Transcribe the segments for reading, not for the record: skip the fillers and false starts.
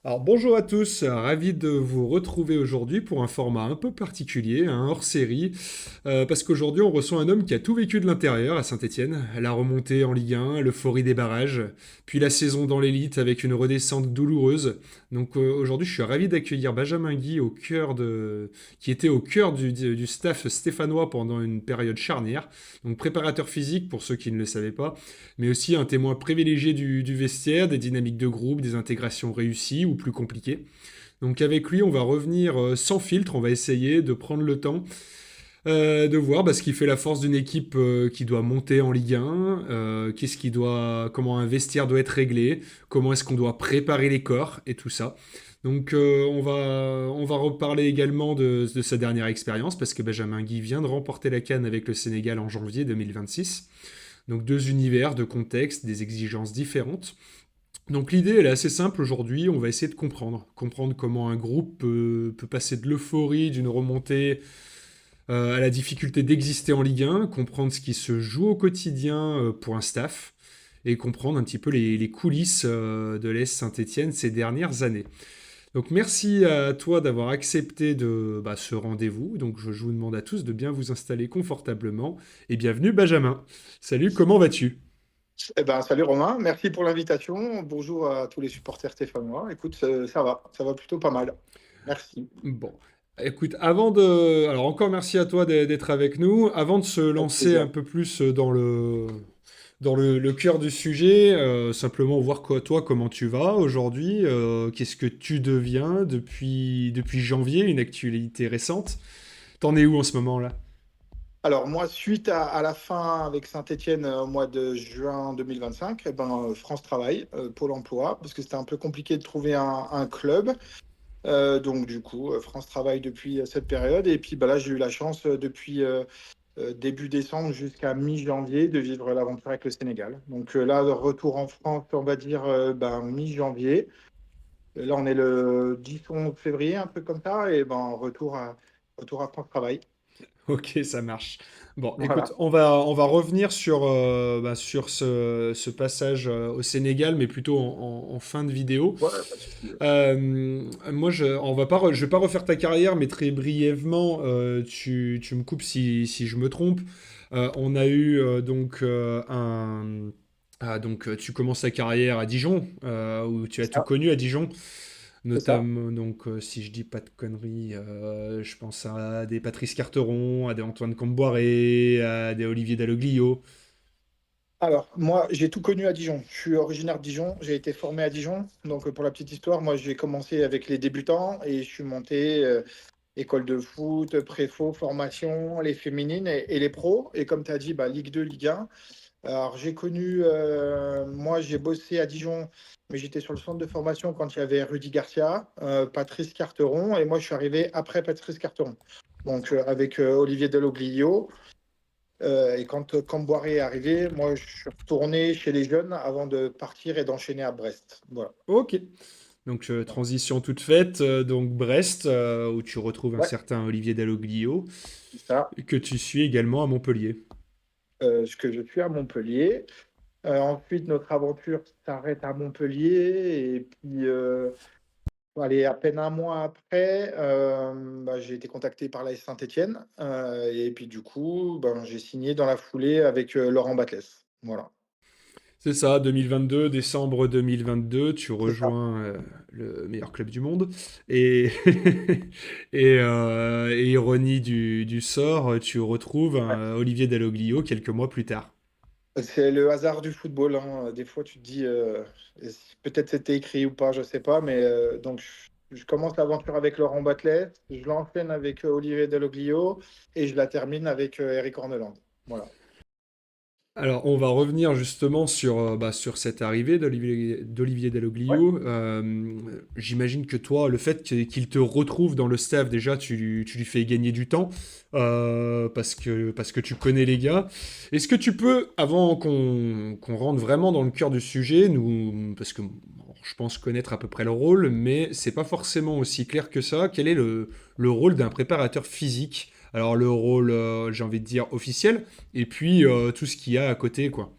Alors bonjour à tous, ravi de vous retrouver aujourd'hui pour un format un peu particulier, un hors-série, parce qu'aujourd'hui on reçoit un homme qui a tout vécu de l'intérieur à Saint-Étienne, la remontée en Ligue 1, l'euphorie des barrages, puis la saison dans l'élite avec une redescente douloureuse. Donc aujourd'hui je suis ravi d'accueillir Benjamin Guy qui était au cœur du staff stéphanois pendant une période charnière, donc préparateur physique pour ceux qui ne le savaient pas, mais aussi un témoin privilégié du vestiaire, des dynamiques de groupe, des intégrations réussies ou plus compliquées. Donc avec lui, on va revenir sans filtre, on va essayer de prendre le temps de voir ce qui fait la force d'une équipe qui doit monter en Ligue 1, comment un vestiaire doit être réglé, comment est-ce qu'on doit préparer les corps et tout ça. Donc on va reparler également de sa dernière expérience parce que Benjamin Guy vient de remporter la CAN avec le Sénégal en janvier 2026. Donc deux univers, deux contextes, des exigences différentes. Donc l'idée, elle est assez simple aujourd'hui, on va essayer de comprendre comment un groupe peut passer de l'euphorie d'une remontée à la difficulté d'exister en Ligue 1, comprendre ce qui se joue au quotidien pour un staff, et comprendre un petit peu les coulisses de l'Est Saint-Étienne ces dernières années. Donc merci à toi d'avoir accepté ce rendez-vous. Donc je vous demande à tous de bien vous installer confortablement, et bienvenue Benjamin. Salut, comment vas-tu? Salut Romain, merci pour l'invitation. Bonjour à tous les supporters stéphanois. Écoute, ça va plutôt pas mal. Merci. Bon, écoute, alors encore merci à toi d'être avec nous. Avant de se Avec lancer un plaisir. peu plus dans le cœur du sujet, simplement voir toi, comment tu vas aujourd'hui, qu'est-ce que tu deviens depuis janvier, une actualité récente. T'en es où en ce moment-là? Alors moi, suite à la fin avec Saint-Étienne au mois de juin 2025, France Travail, Pôle emploi, parce que c'était un peu compliqué de trouver un club. Donc du coup, France Travail depuis cette période. Et puis là, j'ai eu la chance depuis début décembre jusqu'à mi-janvier de vivre l'aventure avec le Sénégal. Donc là, de retour en France, on va dire mi-janvier. Là, on est le 10-11 février, un peu comme ça, et retour à France Travail. Ok, ça marche. Bon, écoute, Voilà. on va revenir sur ce passage au Sénégal, mais plutôt en fin de vidéo. Ouais, pas de souci. Moi, je vais pas refaire ta carrière, mais très brièvement, tu me coupes si je me trompe. On a eu tu commences ta carrière à Dijon, où tu as C'est tout ça, connu à Dijon. c'est ça. Notamment, si je dis pas de conneries, je pense à des Patrice Carteron, à des Antoine Comboiré, à des Olivier Dalloglio. Alors, moi, j'ai tout connu à Dijon. Je suis originaire de Dijon, j'ai été formé à Dijon. Donc, pour la petite histoire, moi, j'ai commencé avec les débutants et je suis monté école de foot, préfo, formation, les féminines et les pros. Et comme tu as dit, Ligue 2, Ligue 1. Alors, j'ai connu, moi, j'ai bossé à Dijon, mais j'étais sur le centre de formation quand il y avait Rudy Garcia, Patrice Carteron, et moi, je suis arrivé après Patrice Carteron. Donc, avec Olivier Deloglio. Et quand Camboire est arrivé, moi, je suis retourné chez les jeunes avant de partir et d'enchaîner à Brest. Voilà. Ok. Donc, transition toute faite. Donc, Brest, où tu retrouves un Ouais, certain Olivier Dalloglio, c'est ça. que tu suis également à Montpellier. Ce que je suis à Montpellier. Ensuite, notre aventure s'arrête à Montpellier. Et puis, allez, à peine un mois après, j'ai été contacté par la Saint-Étienne. Et puis, du coup, j'ai signé dans la foulée avec Laurent Batles. Voilà. C'est ça, 2022, décembre 2022, tu C'est ça. rejoins le meilleur club du monde. Et, et ironie du sort, tu retrouves Ouais. Olivier Dalloglio quelques mois plus tard. C'est le hasard du football, hein. Des fois, tu te dis, peut-être c'était écrit ou pas, je sais pas. Mais donc, je commence l'aventure avec Laurent Batles, je l'enchaîne avec Olivier Deloglio et je la termine avec Eric Orneland. Voilà. Alors, on va revenir justement sur cette arrivée d'Olivier Ouais. Dalloglio. J'imagine que toi, le fait qu'il te retrouve dans le staff, déjà, tu lui fais gagner du temps parce que tu connais les gars. Est-ce que tu peux, avant qu'on rentre vraiment dans le cœur du sujet, parce que bon, je pense connaître à peu près le rôle, mais c'est pas forcément aussi clair que ça, quel est le rôle d'un préparateur physique? Alors, le rôle, j'ai envie de dire, officiel, et puis tout ce qu'il y a à côté, quoi.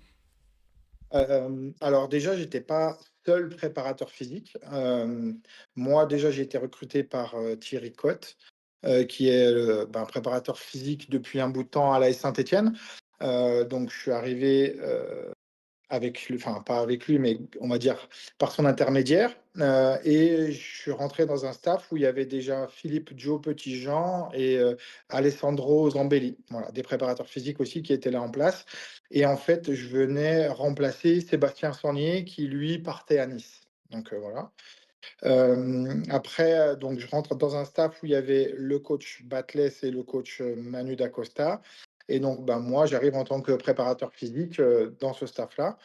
Alors déjà, j'étais pas seul préparateur physique. Moi, déjà, j'ai été recruté par Thierry Cotte, qui est préparateur physique depuis un bout de temps à l'AS Saint-Étienne. Donc, je suis arrivé avec lui, enfin pas avec lui, mais on va dire par son intermédiaire. Et je suis rentré dans un staff où il y avait déjà Philippe Joe Petitjean et Alessandro Zambelli, voilà, des préparateurs physiques aussi qui étaient là en place. Et en fait, je venais remplacer Sébastien Sornier qui lui partait à Nice. Donc voilà. Après, donc je rentre dans un staff où il y avait le coach Batles et le coach Manu Dacosta. Et donc, moi, j'arrive en tant que préparateur physique dans ce staff-là.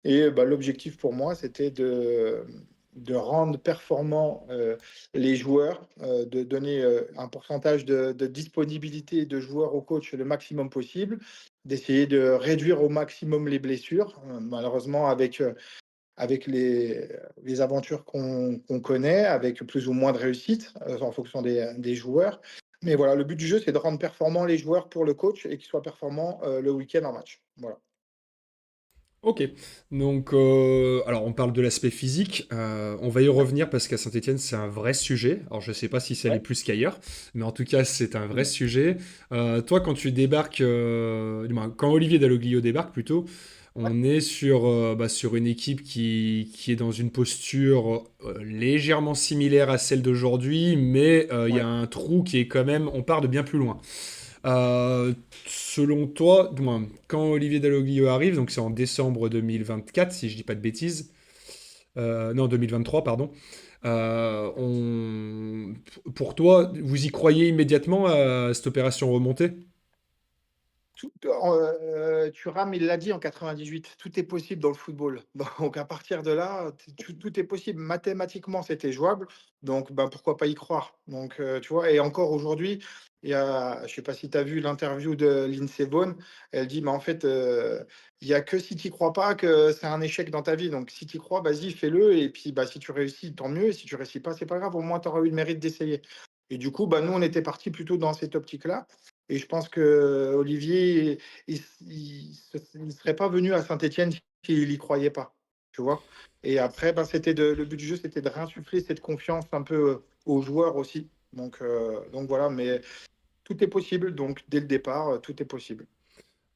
Et l'objectif pour moi, c'était de rendre performants les joueurs, de donner un pourcentage de disponibilité de joueurs au coach le maximum possible, d'essayer de réduire au maximum les blessures. Malheureusement, avec les aventures qu'on connaît, avec plus ou moins de réussite en fonction des joueurs. Mais voilà, le but du jeu, c'est de rendre performants les joueurs pour le coach et qu'ils soient performants le week-end en match. Voilà. Ok, donc alors on parle de l'aspect physique, on va y Ouais. revenir parce qu'à Saint-Étienne c'est un vrai sujet, alors je sais pas si ça l'est Ouais. plus qu'ailleurs, mais en tout cas c'est un vrai Mhm. sujet. Toi quand tu débarques, du moins, quand Olivier Dalloglio débarque plutôt, Ouais. on est sur une équipe qui est dans une posture légèrement similaire à celle d'aujourd'hui, mais il y a Ouais. un trou qui est quand même, on part de bien plus loin. Euh, Selon toi, du moins, quand Olivier Dalloglio arrive, donc c'est en décembre 2024, si je dis pas de bêtises, non 2023, pardon. Pour toi, vous y croyez immédiatement à cette opération remontée? Thuram, il l'a dit en 98, tout est possible dans le football. Donc à partir de là, tout est possible. Mathématiquement, c'était jouable. Donc pourquoi pas y croire. Donc tu vois, et encore aujourd'hui, je sais pas si tu as vu l'interview de Lindsey Vonn, elle dit, mais en fait, il y a que si tu n'y crois pas que c'est un échec dans ta vie. Donc si tu y crois, vas-y, fais-le. Et puis si tu réussis, tant mieux. Et si tu réussis pas, c'est pas grave. Au moins, tu auras eu le mérite d'essayer. Et du coup, nous, on était parti plutôt dans cette optique-là. Et je pense que Olivier, il serait pas venu à Saint-Étienne s'il n'y croyait pas, tu vois. Et après, le but du jeu, c'était de réinsuffler cette confiance un peu aux joueurs aussi. Donc voilà, mais tout est possible. Donc dès le départ, tout est possible.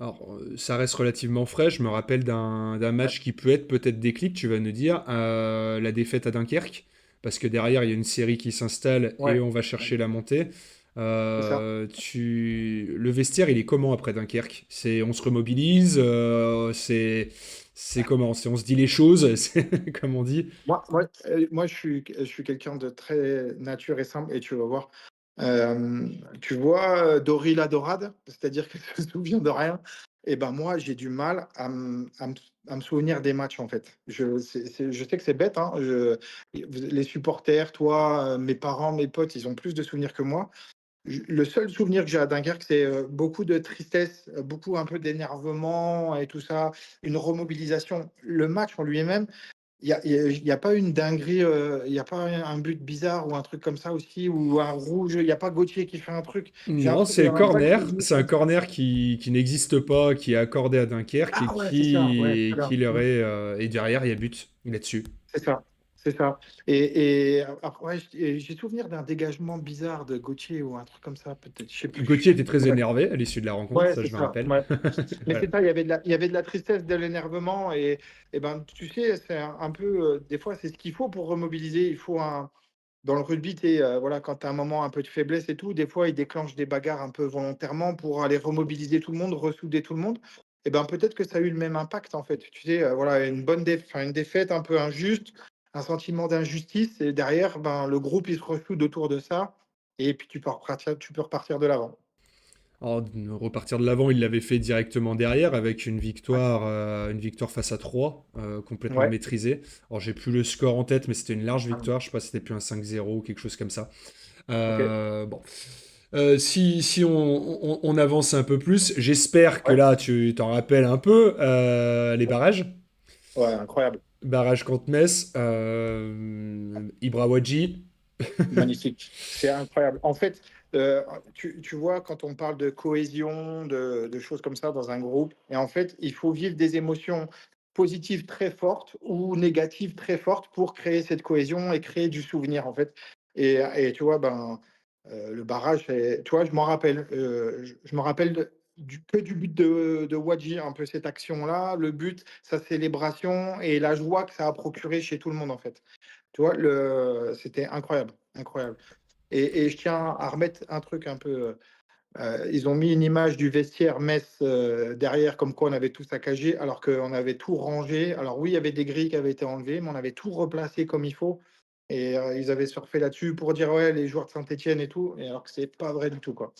Alors, ça reste relativement frais. Je me rappelle d'un Ouais, match qui peut être peut-être déclic, tu vas nous dire, la défaite à Dunkerque, parce que derrière, il y a une série qui s'installe et ouais, on va ouais, chercher la montée. c'est ça. Le vestiaire, il est comment après Dunkerque? On se remobilise, c'est comment? On se dit les choses, c'est comme on dit. Moi, je suis quelqu'un de très nature et simple, et tu vas voir. Tu vois, Dory la Dorade, c'est-à-dire que je me souviens de rien. Et moi, j'ai du mal à me souvenir des matchs, en fait. Je sais que c'est bête, hein, les supporters, toi, mes parents, mes potes, ils ont plus de souvenirs que moi. Le seul souvenir que j'ai à Dunkerque, c'est beaucoup de tristesse, beaucoup un peu d'énervement et tout ça, une remobilisation. Le match en lui-même, il y a pas une dinguerie, il y a pas un but bizarre ou un truc comme ça aussi, ou un rouge, il y a pas Gauthier qui fait un truc. J'ai un Non, truc, c'est un vague corner. souvenir C'est un comme ça. corner qui n'existe pas, qui est accordé à Dunkerque et Ah ouais, c'est ça, ouais, très bien. qui leur est. Et derrière, il y a but là-dessus. C'est ça, c'est ça. Et après, ouais, j'ai souvenir d'un dégagement bizarre de Gauthier ou un truc comme ça, peut-être, je sais Gauthier plus. était très Bref. énervé à l'issue de la rencontre, Ouais, ça c'est je me ça, rappelle. ouais. Mais Voilà. c'est ça, il y avait de la tristesse, de l'énervement, et tu sais, c'est un peu, des fois, c'est ce qu'il faut pour remobiliser. Il faut dans le rugby, voilà, quand tu as un moment un peu de faiblesse et tout, des fois, ils déclenchent des bagarres un peu volontairement pour aller remobiliser tout le monde, ressouder tout le monde. Et peut-être que ça a eu le même impact, en fait. Tu sais, voilà, une défaite un peu injuste, un sentiment d'injustice, et derrière, le groupe, il se ressoude autour de ça, et puis tu peux repartir de l'avant. Alors, de repartir de l'avant, il l'avait fait directement derrière avec Ouais. une victoire face à 3, complètement Ouais. maîtrisée. Alors, j'ai plus le score en tête, mais c'était une large Ah, victoire. Je sais pas si c'était plus un 5-0 ou quelque chose comme ça. ok. Bon. Si on avance un peu plus, j'espère que Ouais. là, tu t'en rappelles un peu les barrages. Ouais, incroyable. Barrage contre Metz, Ibra Wadji. Magnifique. C'est incroyable. En fait, tu vois, quand on parle de cohésion, de choses comme ça dans un groupe, et en fait, il faut vivre des émotions. positives très fortes ou négatives très fortes pour créer cette cohésion et créer du souvenir, en fait. Et tu vois, ben, le barrage, tu vois, je m'en rappelle. Je me rappelle que du but de Wadji, un peu cette action-là, le but, sa célébration et la joie que ça a procuré chez tout le monde, en fait. Tu vois, c'était incroyable, incroyable. Et je tiens à remettre un truc un peu. Ils ont mis une image du vestiaire Metz derrière, comme quoi on avait tout saccagé, alors qu'on avait tout rangé. Alors oui, il y avait des grilles qui avaient été enlevées, mais on avait tout replacé comme il faut. Et ils avaient surfé là-dessus pour dire ouais, les joueurs de Saint-Etienne et tout, et alors que c'est pas vrai du tout, quoi.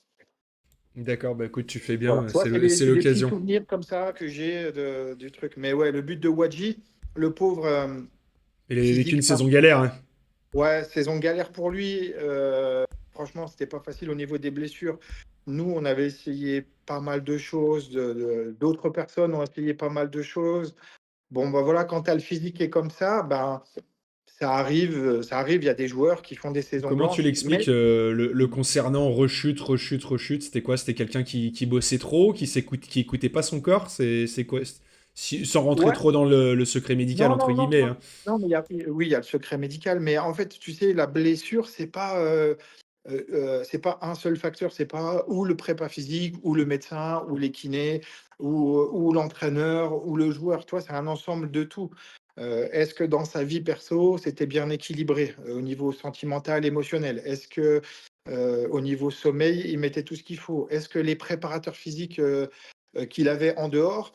D'accord, bah écoute, tu fais Voilà. bien, Tu vois, c'est c'est des petits l'occasion. souvenirs comme ça que j'ai du truc. Mais ouais, le but de Wadji, le pauvre, Il a vécu une physique, saison galère, hein. ouais, saison galère pour lui. Franchement, c'était pas facile au niveau des blessures. Nous, on avait essayé pas mal de choses, d'autres personnes ont essayé pas mal de choses. Bon, bah voilà, quand tu as le physique qui est comme ça, ben, ça arrive, il y a des joueurs qui font des saisons Comment tu blanches, mais l'expliques le concernant rechute, rechute, rechute? C'était quoi? C'était quelqu'un qui bossait trop, qui écoutait pas son corps? C'est quoi? Sans rentrer ouais, trop dans le secret médical, non, entre non, non, guillemets, non. hein. Non, mais oui, il y a le secret médical, mais en fait, tu sais, la blessure, c'est pas un seul facteur, c'est pas ou le prépa physique, ou le médecin, ou les kinés, ou l'entraîneur, ou le joueur. Toi, c'est un ensemble de tout. Est-ce que dans sa vie perso, c'était bien équilibré au niveau sentimental, émotionnel? Est-ce que au niveau sommeil, il mettait tout ce qu'il faut? Est-ce que les préparateurs physiques qu'il avait en dehors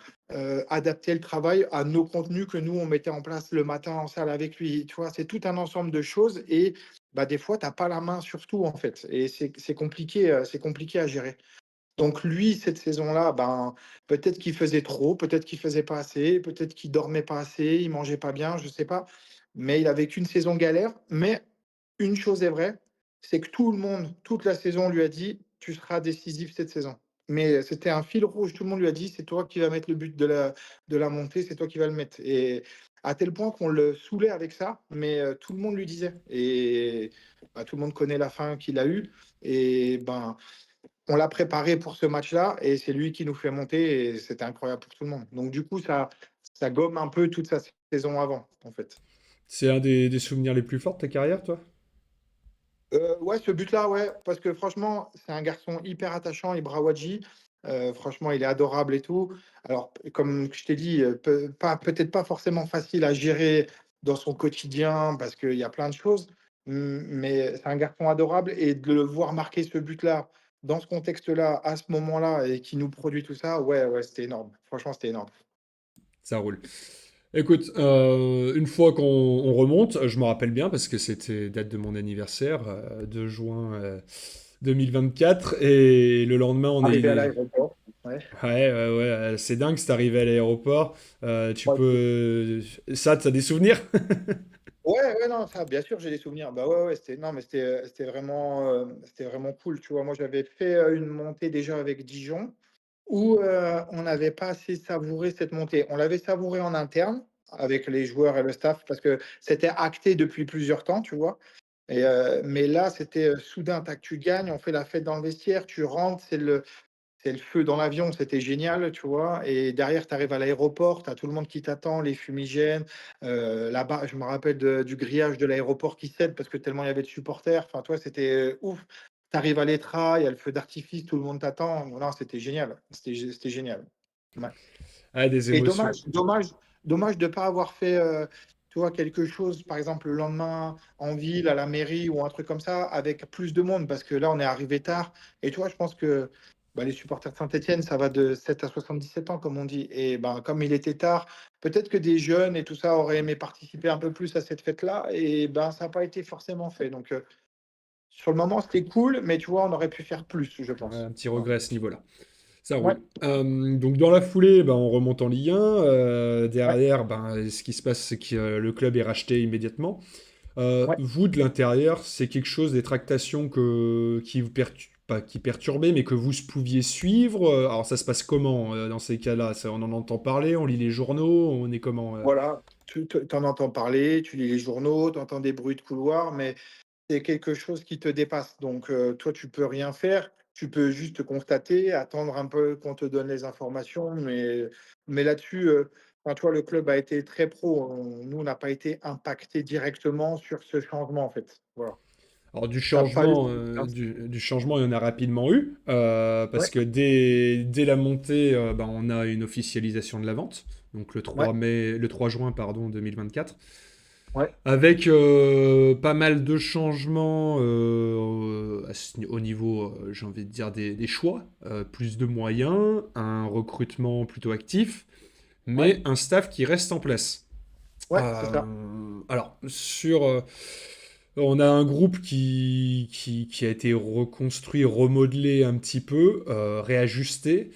adaptaient le travail à nos contenus que nous, on mettait en place le matin en salle avec lui? Tu vois, c'est tout un ensemble de choses et bah, des fois, tu as pas la main sur tout, en fait, et c'est compliqué à gérer. Donc lui, cette saison-là, ben, peut-être qu'il faisait trop, peut-être qu'il faisait pas assez, peut-être qu'il dormait pas assez, il mangeait pas bien, je sais pas. Mais il a vécu une saison galère. Mais une chose est vraie, c'est que tout le monde, toute la saison, lui a dit: «Tu seras décisif cette saison». Mais c'était un fil rouge. Tout le monde lui a dit: «C'est toi qui vas mettre le but de la montée, c'est toi qui vas le mettre». Et à tel point qu'on le saoulait avec ça, mais tout le monde lui disait. Et bah, tout le monde connaît la fin qu'il a eue. Et ben, on l'a préparé pour ce match-là et c'est lui qui nous fait monter et c'était incroyable pour tout le monde. Donc du coup, ça gomme un peu toute sa saison avant, en fait. C'est un des souvenirs les plus forts de ta carrière, toi? Ouais, ce but-là, ouais, parce que franchement, c'est un garçon hyper attachant, Ibra Wadji. Franchement, il est adorable et tout. Alors, comme je t'ai dit, peut-être pas forcément facile à gérer dans son quotidien parce qu'il y a plein de choses, mais c'est un garçon adorable et de le voir marquer ce but-là, dans ce contexte-là, à ce moment-là et qui nous produit tout ça, ouais, ouais, c'était énorme. Franchement, c'était énorme. Ça roule. Écoute, une fois qu'on remonte, je me rappelle bien parce que c'était date de mon anniversaire, 2 juin 2024, et le lendemain, on Arrivé à est. l'aéroport, ouais. Ouais, ouais, ouais, c'est dingue, c'est arrivé à l'aéroport. Tu Ouais, peux. Ça, t'as des souvenirs? ouais, ouais, non, ça, bien sûr, j'ai des souvenirs. Bah, ouais, ouais, non, mais c'était vraiment cool, tu vois? Moi, j'avais fait, une montée déjà avec Dijon où, on n'avait pas assez savouré cette montée. On l'avait savourée en interne avec les joueurs et le staff parce que c'était acté depuis plusieurs temps, tu vois? Mais là, c'était, soudain, tac, tu gagnes, on fait la fête dans le vestiaire, tu rentres, c'est le feu dans l'avion, c'était génial, tu vois? Et derrière, tu arrives à l'aéroport, tu as tout le monde qui t'attend, les fumigènes, là-bas, je me rappelle du grillage de l'aéroport qui cède parce que tellement il y avait de supporters. Enfin, toi, c'était, ouf. Tu arrives à l'Etra, il y a le feu d'artifice, tout le monde t'attend. Non, c'était génial, c'était génial. Ouais. Ah, des Et émotions. dommage de ne pas avoir fait, tu vois, quelque chose, par exemple, le lendemain en ville, à la mairie ou un truc comme ça, avec plus de monde, parce que là, on est arrivé tard. Et tu vois, je pense que bah, les supporters de Saint-Etienne, ça va de 7 à 77 ans, comme on dit. Et ben, comme il était tard, peut-être que des jeunes et tout ça auraient aimé participer un peu plus à cette fête-là. Et ben, ça n'a pas été forcément fait. Donc, sur le moment, c'était cool, mais tu vois, on aurait pu faire plus, je Ouais, pense. un petit Voilà. regret à ce niveau-là. Ça Ouais, roule. Donc dans la foulée, ben, on remonte en Ligue 1. ouais, Derrière, ben, ce qui se passe, c'est que le club est racheté immédiatement. ouais. Vous, de l'intérieur, c'est quelque chose, des tractations qui vous pas qui perturbaient, mais que vous pouviez suivre. Alors ça se passe comment dans ces cas-là? On en entend parler, on lit les journaux, on est comment Voilà, tu en entends parler, tu lis les journaux, tu entends des bruits de couloir, mais c'est quelque chose qui te dépasse. Donc, toi, tu peux rien faire. Tu peux juste constater, attendre un peu qu'on te donne les informations, mais là-dessus, enfin, tu vois, le club a été très pro. Nous, on n'a pas été impacté directement sur ce changement, en fait. Voilà. Alors T'as pas eu. du changement, il y en a rapidement eu, parce Ouais, que dès la montée, bah, on a une officialisation de la vente, donc ouais, le 3 juin pardon, 2024, ouais, avec pas mal de changements au niveau, j'ai envie de dire, des choix, plus de moyens, un recrutement plutôt actif, ouais, mais un staff qui reste en place. ouais, c'est ça. Alors, on a un groupe qui a été reconstruit, remodelé un petit peu, réajusté,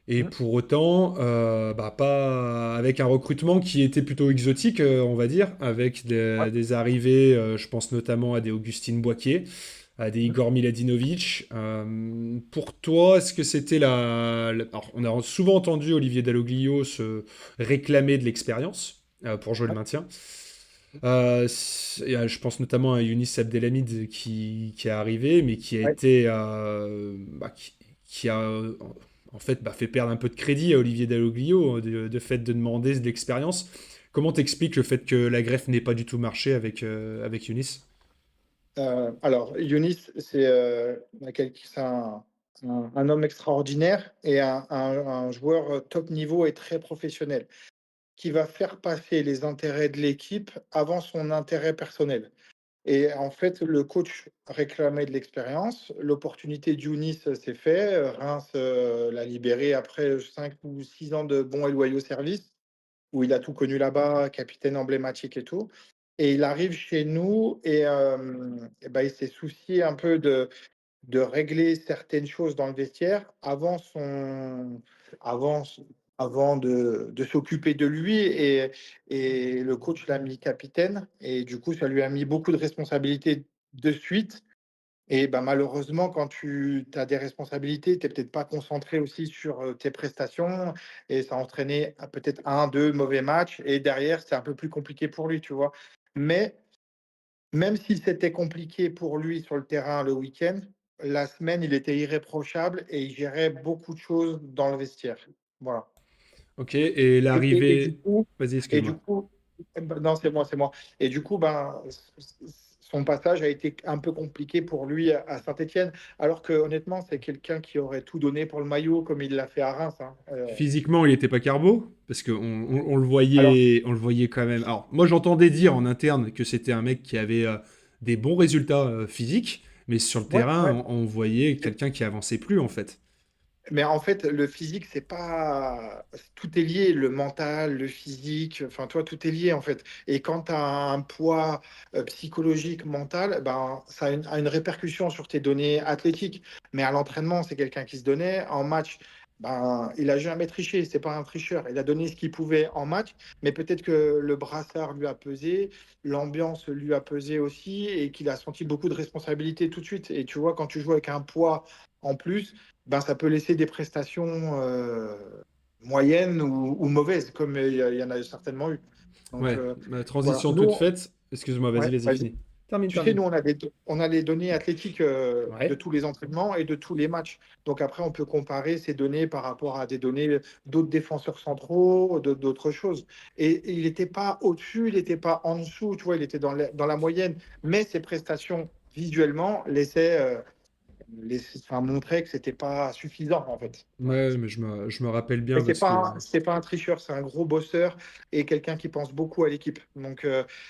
et Mm. pour autant, bah, pas avec un recrutement qui était plutôt exotique, on va dire, avec Ouais. des arrivées, je pense notamment à des Augustine Boisquier, à des Mm. Igor Miladinovic. Pour toi, est-ce que c'était Alors, on a souvent entendu Olivier Dalloglio se réclamer de l'expérience pour jouer le Ouais. maintien. Je pense notamment à Younis Abdelhamid qui est arrivé, mais qui a Ouais. été, qui a en fait fait perdre un peu de crédit à Olivier Dalloglio de fait de demander de l'expérience. Comment t'expliques le fait que la greffe n'ait pas du tout marché avec Younis? Alors, Younis, c'est un homme extraordinaire et un joueur top niveau et très professionnel qui va faire passer les intérêts de l'équipe avant son intérêt personnel. Et en fait, le coach réclamait de l'expérience. L'opportunité d'Younis s'est fait. Reims l'a libéré après 5 ou 6 ans de bons et loyaux services, où il a tout connu là-bas, capitaine emblématique et tout. Et il arrive chez nous et ben, il s'est soucié un peu de régler certaines choses dans le vestiaire avant, avant de s'occuper de lui. Et le coach l'a mis capitaine. Et du coup, ça lui a mis beaucoup de responsabilités de suite. Et ben, malheureusement, quand tu as des responsabilités, tu n'es peut-être pas concentré aussi sur tes prestations. Et ça a entraîné peut-être un, deux mauvais matchs. Et derrière, c'est un peu plus compliqué pour lui, tu vois. Mais même si c'était compliqué pour lui sur le terrain le week-end, la semaine, il était irréprochable et il gérait beaucoup de choses dans le vestiaire. Voilà. Ok, et Et du l'arrivée. coup, Vas-y, et du excuse-moi. coup, non, c'est moi, c'est moi. Et du coup, ben, son passage a été un peu compliqué pour lui à Saint-Étienne, alors que honnêtement, c'est quelqu'un qui aurait tout donné pour le maillot, comme il l'a fait à Reims, hein. Physiquement, il était pas carbo, parce Alors, on le voyait quand même. Alors, moi, j'entendais dire en interne que c'était un mec qui avait des bons résultats physiques, mais sur le ouais, terrain, ouais. on voyait quelqu'un qui avançait plus, en fait. Mais en fait, le physique, c'est pas. Tout est lié, le mental, le physique, enfin, toi, tout est lié, en fait. Et quand tu as un poids psychologique, mental, ben, ça a une répercussion sur tes données athlétiques. Mais à l'entraînement, c'est quelqu'un qui se donnait. En match, ben, il a jamais triché, c'est pas un tricheur. Il a donné ce qu'il pouvait en match, mais peut-être que le brassard lui a pesé, l'ambiance lui a pesé aussi, et qu'il a senti beaucoup de responsabilités tout de suite. Et tu vois, quand tu joues avec un poids en plus, ben, ça peut laisser des prestations moyennes ou mauvaises, comme il y en a certainement eu. Donc Ouais, ma voilà. transition toute Nous, faite. Excuse-moi, ouais, vas-y, vas-y. finis. Termine, Tu sais, termine. nous, on a les données athlétiques de Ouais. tous les entraînements et de tous les matchs. Donc après, on peut comparer ces données par rapport à des données d'autres défenseurs centraux, d'autres choses. Et il n'était pas au-dessus, il n'était pas en dessous, tu vois, il était dans la moyenne. Mais ses prestations visuellement enfin, montrer que c'était pas suffisant en fait. Voilà. Ouais, mais je me rappelle Mais bien parce que. c'est pas un tricheur, c'est un gros bosseur et quelqu'un qui pense beaucoup à l'équipe. Donc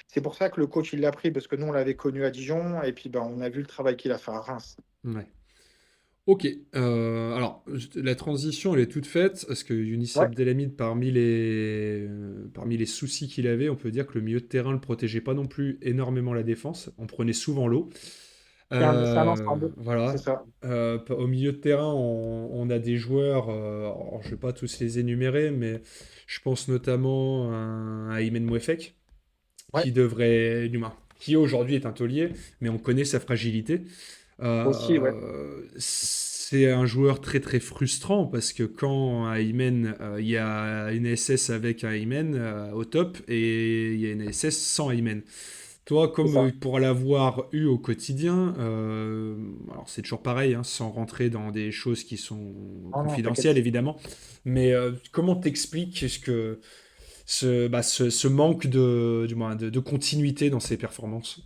c'est pour ça que le coach il l'a pris parce que nous on l'avait connu à Dijon et puis ben, on a vu le travail qu'il a fait à Reims. Ouais. Ok, alors la transition elle est toute faite parce que Younis Ouais, Abdelhamid parmi les soucis qu'il avait, on peut dire que le milieu de terrain le protégeait pas non plus énormément la défense, on prenait souvent l'eau. c'est un ensemble, c'est Voilà. ça. Au milieu de terrain, on a des joueurs, alors, je vais pas tous les énumérer, mais je pense notamment à Aymen Mouefek, Ouais, qui aujourd'hui est un taulier, mais on connaît sa fragilité. aussi, ouais, C'est un joueur très très frustrant parce que quand à Aymen, il y a une SS avec un Aymen au top et il y a une SS sans Aymen. Toi, c'est comme ça. pour l'avoir eu au quotidien, alors c'est toujours pareil, hein, sans rentrer dans des choses qui sont Non, non, confidentielles t'inquiète. évidemment, mais comment t'expliques ce que ce manque du moins, de continuité dans ses performances.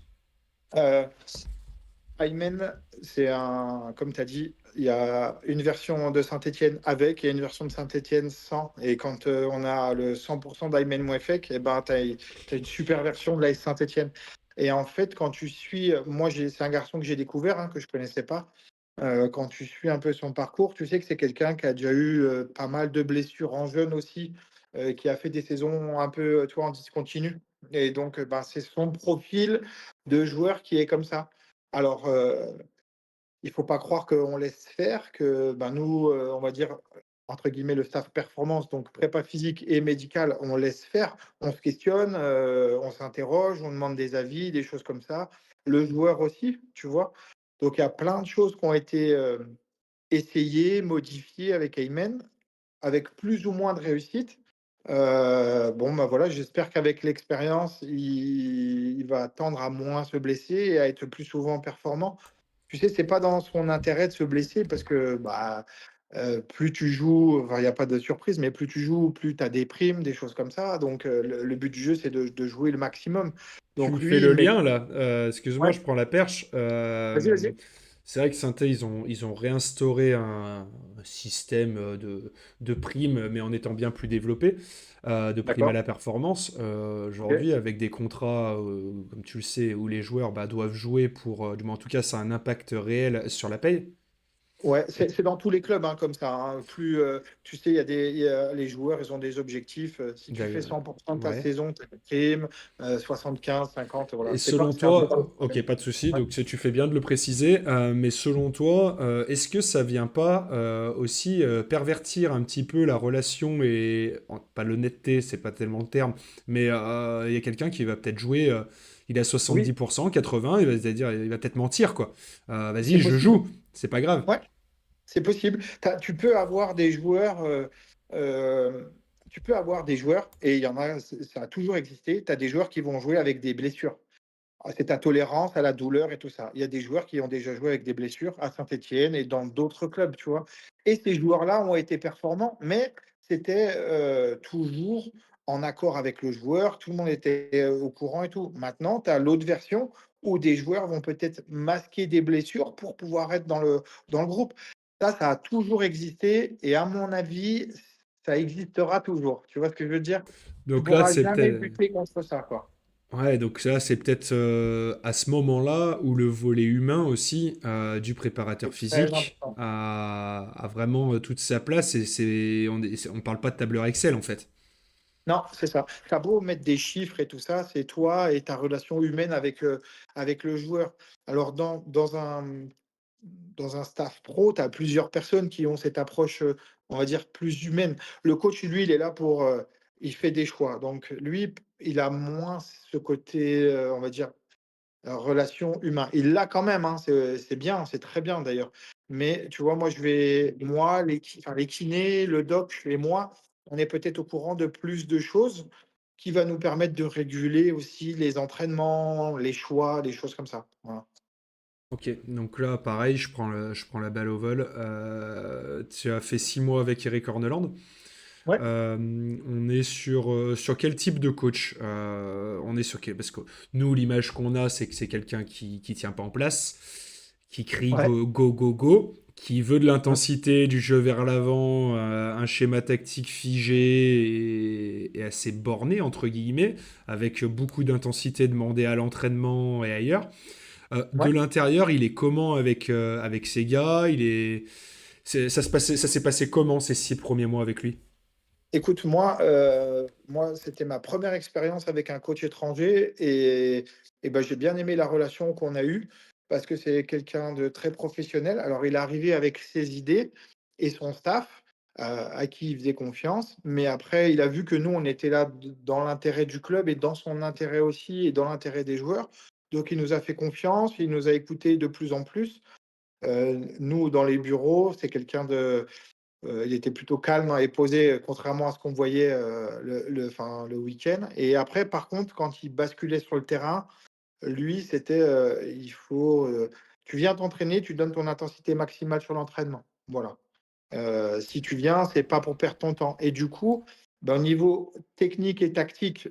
Euh, Aymen, c'est un, comme tu as dit, il y a une version de Saint-Étienne avec et une version de Saint-Étienne sans. Et quand on a le 100% d'Aymen Mouefek, eh ben, tu as, une super version de la Saint-Étienne. Et en fait, quand tu suis, moi, c'est un garçon que j'ai découvert, hein, que je connaissais pas. Quand tu suis un peu son parcours, tu sais que c'est quelqu'un qui a déjà eu pas mal de blessures en jeune aussi, qui a fait des saisons un peu, tu vois, en discontinu. Et donc, ben, c'est son profil de joueur qui est comme ça. Alors, il faut pas croire qu'on laisse faire, que ben, nous, on va dire, entre guillemets, le staff performance, donc prépa physique et médical, on laisse faire, on se questionne, on s'interroge, on demande des avis, des choses comme ça. Le joueur aussi, tu vois. Donc il y a plein de choses qui ont été essayées, modifiées avec Aymen, avec plus ou moins de réussite. Bon, ben voilà, j'espère qu'avec l'expérience, il va tendre à moins se blesser et à être plus souvent performant. Tu sais, c'est pas dans son intérêt de se blesser parce que bah, plus tu joues, enfin, il y a pas de surprise, mais plus tu joues, plus tu as des primes, des choses comme ça. Donc, le but du jeu, c'est de jouer le maximum. Tu me Donc fais lui, le il met. lien là. Excuse-moi, Ouais, je prends la perche. vas-y, vas-y. C'est vrai que saint ils ont réinstauré un système de primes, mais en étant bien plus développé, de primes à D'accord. la performance. Ok. Aujourd'hui, avec des contrats, comme tu le sais, où les joueurs doivent jouer pour, du moins en tout cas, ça a un impact réel sur la paye. Ouais, Et- c'est dans tous les clubs hein, comme ça, hein. Plus, tu sais, les joueurs, ils ont des objectifs. Si tu fais d'ailleurs, 100% de ta ouais. saison, tu as une prime, 75, 50, voilà. Et selon C'est un peu comme. toi, ok, pas de souci, Ouais. donc tu fais bien de le préciser, mais selon toi, est-ce que ça vient pas aussi pervertir un petit peu la relation et pas l'honnêteté, c'est pas tellement le terme, mais il y a quelqu'un qui va peut-être jouer, il a Oui, 70%, 80, il va peut-être mentir quoi. Vas-y, c'est je possible. joue, c'est pas grave. Ouais. C'est possible. Tu peux avoir des joueurs, euh, tu peux avoir des joueurs, et il y en a, ça a toujours existé. Tu as des joueurs qui vont jouer avec des blessures. Ah, c'est ta tolérance à la douleur et tout ça. Il y a des joueurs qui ont déjà joué avec des blessures à Saint-Étienne et dans d'autres clubs, tu vois. Et ces joueurs-là ont été performants, mais c'était toujours en accord avec le joueur. Tout le monde était au courant et tout. Maintenant, tu as l'autre version où des joueurs vont peut-être masquer des blessures pour pouvoir être dans le groupe. Ça a toujours existé et à mon avis, ça existera toujours. Tu vois ce que je veux dire? Tu Donc là, pourras c'est jamais peut-être... lutter contre ça, quoi. Ouais, donc là, c'est peut-être à ce moment-là où le volet humain aussi du préparateur C'est très physique important. a vraiment toute sa place et on parle pas de tableur Excel en fait. Non, c'est ça. Tu as beau mettre des chiffres et tout ça, c'est toi et ta relation humaine avec le joueur. Alors, dans un staff pro, tu as plusieurs personnes qui ont cette approche, on va dire, plus humaine. Le coach, lui, il est là pour. Il fait des choix. Donc, lui, il a moins ce côté, on va dire, relation humain. Il l'a quand même, hein, c'est bien, c'est très bien d'ailleurs. Mais tu vois, moi, enfin, les kinés, le doc et moi, on est peut-être au courant de plus de choses qui va nous permettre de réguler aussi les entraînements, les choix, des choses comme ça. Voilà. Ok, donc là, pareil, je prends la balle au vol. Tu as fait 6 mois avec Eric Horneland. Ouais, On est sur quel type de coach on est sur quel... Parce que nous, l'image qu'on a, c'est que c'est quelqu'un qui tient pas en place, qui crie ouais, go, go, go, go, qui veut de ouais, l'intensité, du jeu vers l'avant, un schéma tactique figé et assez borné, entre guillemets, avec beaucoup d'intensité demandée à l'entraînement et ailleurs. De ouais. l'intérieur, il est comment avec ces gars ça s'est passé comment ces 6 premiers mois avec lui? Écoute, moi, c'était ma première expérience avec un coach étranger et ben, j'ai bien aimé la relation qu'on a eue parce que c'est quelqu'un de très professionnel. Alors, il est arrivé avec ses idées et son staff à qui il faisait confiance, mais après, il a vu que nous, on était là dans l'intérêt du club et dans son intérêt aussi et dans l'intérêt des joueurs. Donc, il nous a fait confiance, il nous a écoutés de plus en plus. Nous, dans les bureaux, c'est quelqu'un de il était plutôt calme et posé, contrairement à ce qu'on voyait, enfin, le week-end et après, par contre, quand il basculait sur le terrain, lui, c'était, tu viens t'entraîner, tu donnes ton intensité maximale sur l'entraînement. Voilà. Si tu viens, c'est pas pour perdre ton temps et du coup, Au niveau technique et tactique,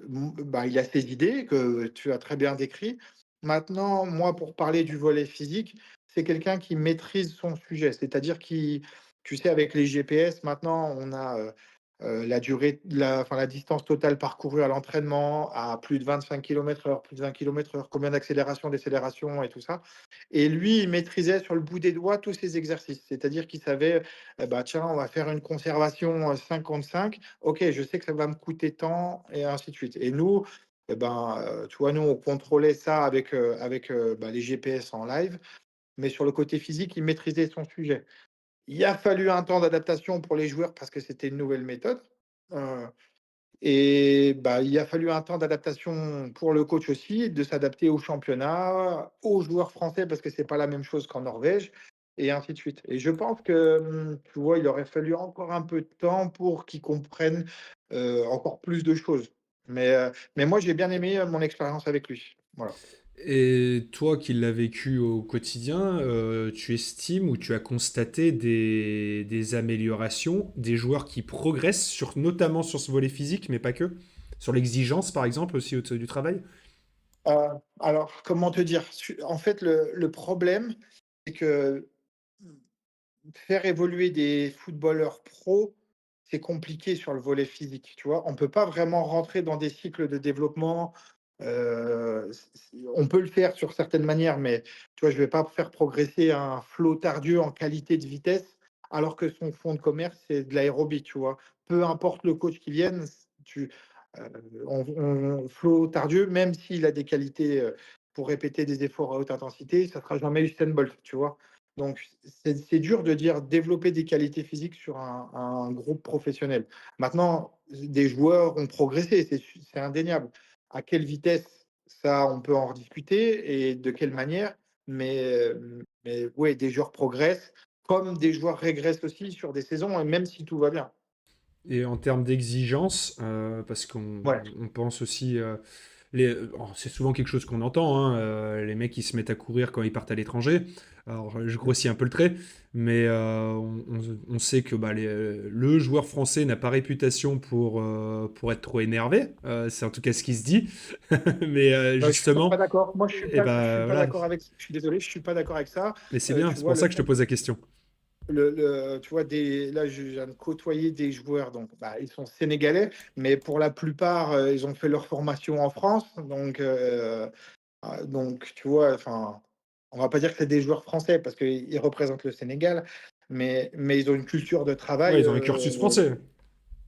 il a ses idées que tu as très bien décrit. Maintenant, moi, pour parler du volet physique, c'est quelqu'un qui maîtrise son sujet. C'est-à-dire qui tu sais, avec les GPS, maintenant, on a, la durée la distance totale parcourue à l'entraînement à plus de 25 km/h, plus de 20 km/h, combien d'accélération, décélération et tout ça. Et lui, il maîtrisait sur le bout des doigts tous ces exercices. C'est-à-dire qu'il savait, tiens, on va faire une conservation, 55. OK, je sais que ça va me coûter tant et ainsi de suite. Et nous, tu vois, nous, on contrôlait ça avec les GPS en live, mais sur le côté physique, il maîtrisait son sujet. Il a fallu un temps d'adaptation pour les joueurs parce que c'était une nouvelle méthode, heu il a fallu un temps d'adaptation pour le coach aussi, de s'adapter au championnat, aux joueurs français parce que c'est pas la même chose qu'en Norvège et ainsi de suite. Et je pense que, tu vois, il aurait fallu encore un peu de temps pour qu'ils comprennent, encore plus de choses. Mais moi, j'ai bien aimé, mon expérience avec lui. Voilà. Et toi qui l'as vécu au quotidien, tu estimes ou tu as constaté des améliorations, des joueurs qui progressent, notamment sur ce volet physique, mais pas que, sur l'exigence par exemple aussi du travail? Alors, comment te dire? En fait, le problème, c'est que faire évoluer des footballeurs pros, c'est compliqué sur le volet physique, tu vois? On peut pas vraiment rentrer dans des cycles de développement, on peut le faire sur certaines manières, mais tu vois, je vais pas faire progresser un Flo Tardieu en qualité de vitesse, alors que son fonds de commerce, c'est de l'aérobie, tu vois? Peu importe le coach qui vienne, Flo Tardieu, même s'il a des qualités, pour répéter des efforts à haute intensité, ça sera jamais Usain Bolt, tu vois? Donc c'est dur de dire développer des qualités physiques sur un groupe professionnel. Maintenant, des joueurs ont progressé, c'est indéniable. À quelle vitesse? Ça, on peut en rediscuter et de quelle manière, mais ouais, des joueurs progressent, comme des joueurs régressent aussi sur des saisons et même si tout va bien. Et en termes d'exigence, parce qu'on Ouais. on pense aussi, c'est souvent quelque chose qu'on entend, hein, les mecs qui se mettent à courir quand ils partent à l'étranger. Alors, je grossis un peu le trait, mais on sait que bah, le joueur français n'a pas réputation pour être trop énervé. C'est en tout cas ce qui se dit. Mais Je suis pas justement, d'accord. Moi, et je suis ben pas voilà. d'accord avec je suis désolé, je suis pas d'accord avec ça. Mais c'est bien, Tu c'est vois, pour ça que je te pose la question. tu vois, là, je viens de côtoyer des joueurs, donc ils sont sénégalais, mais pour la plupart, ils ont fait leur formation en France. Donc tu vois, enfin, on va pas dire que c'est des joueurs français parce qu'ils représentent le Sénégal, mais ils ont une culture de Ouais, travail, ils ont un cursus français.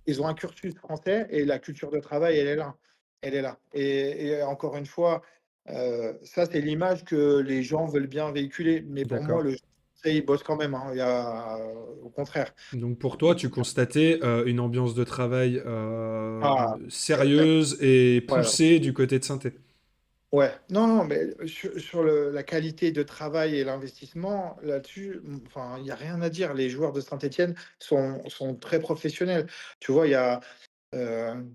ils ont un cursus français et la culture de travail, elle est là. Elle est là. Et encore une fois, ça, c'est l'image que les gens veulent bien véhiculer. Mais pour moi, D'accord. le français, il bosse quand même, hein. Il y a, au contraire. Donc pour toi, tu constatais une ambiance de travail Ah, sérieuse et ouais, poussée du côté de Synthé. ouais. Non, non, mais sur la qualité de travail et l'investissement, là-dessus, enfin, il y a rien à dire. Les joueurs de Saint-Étienne sont très professionnels. Tu vois, il y a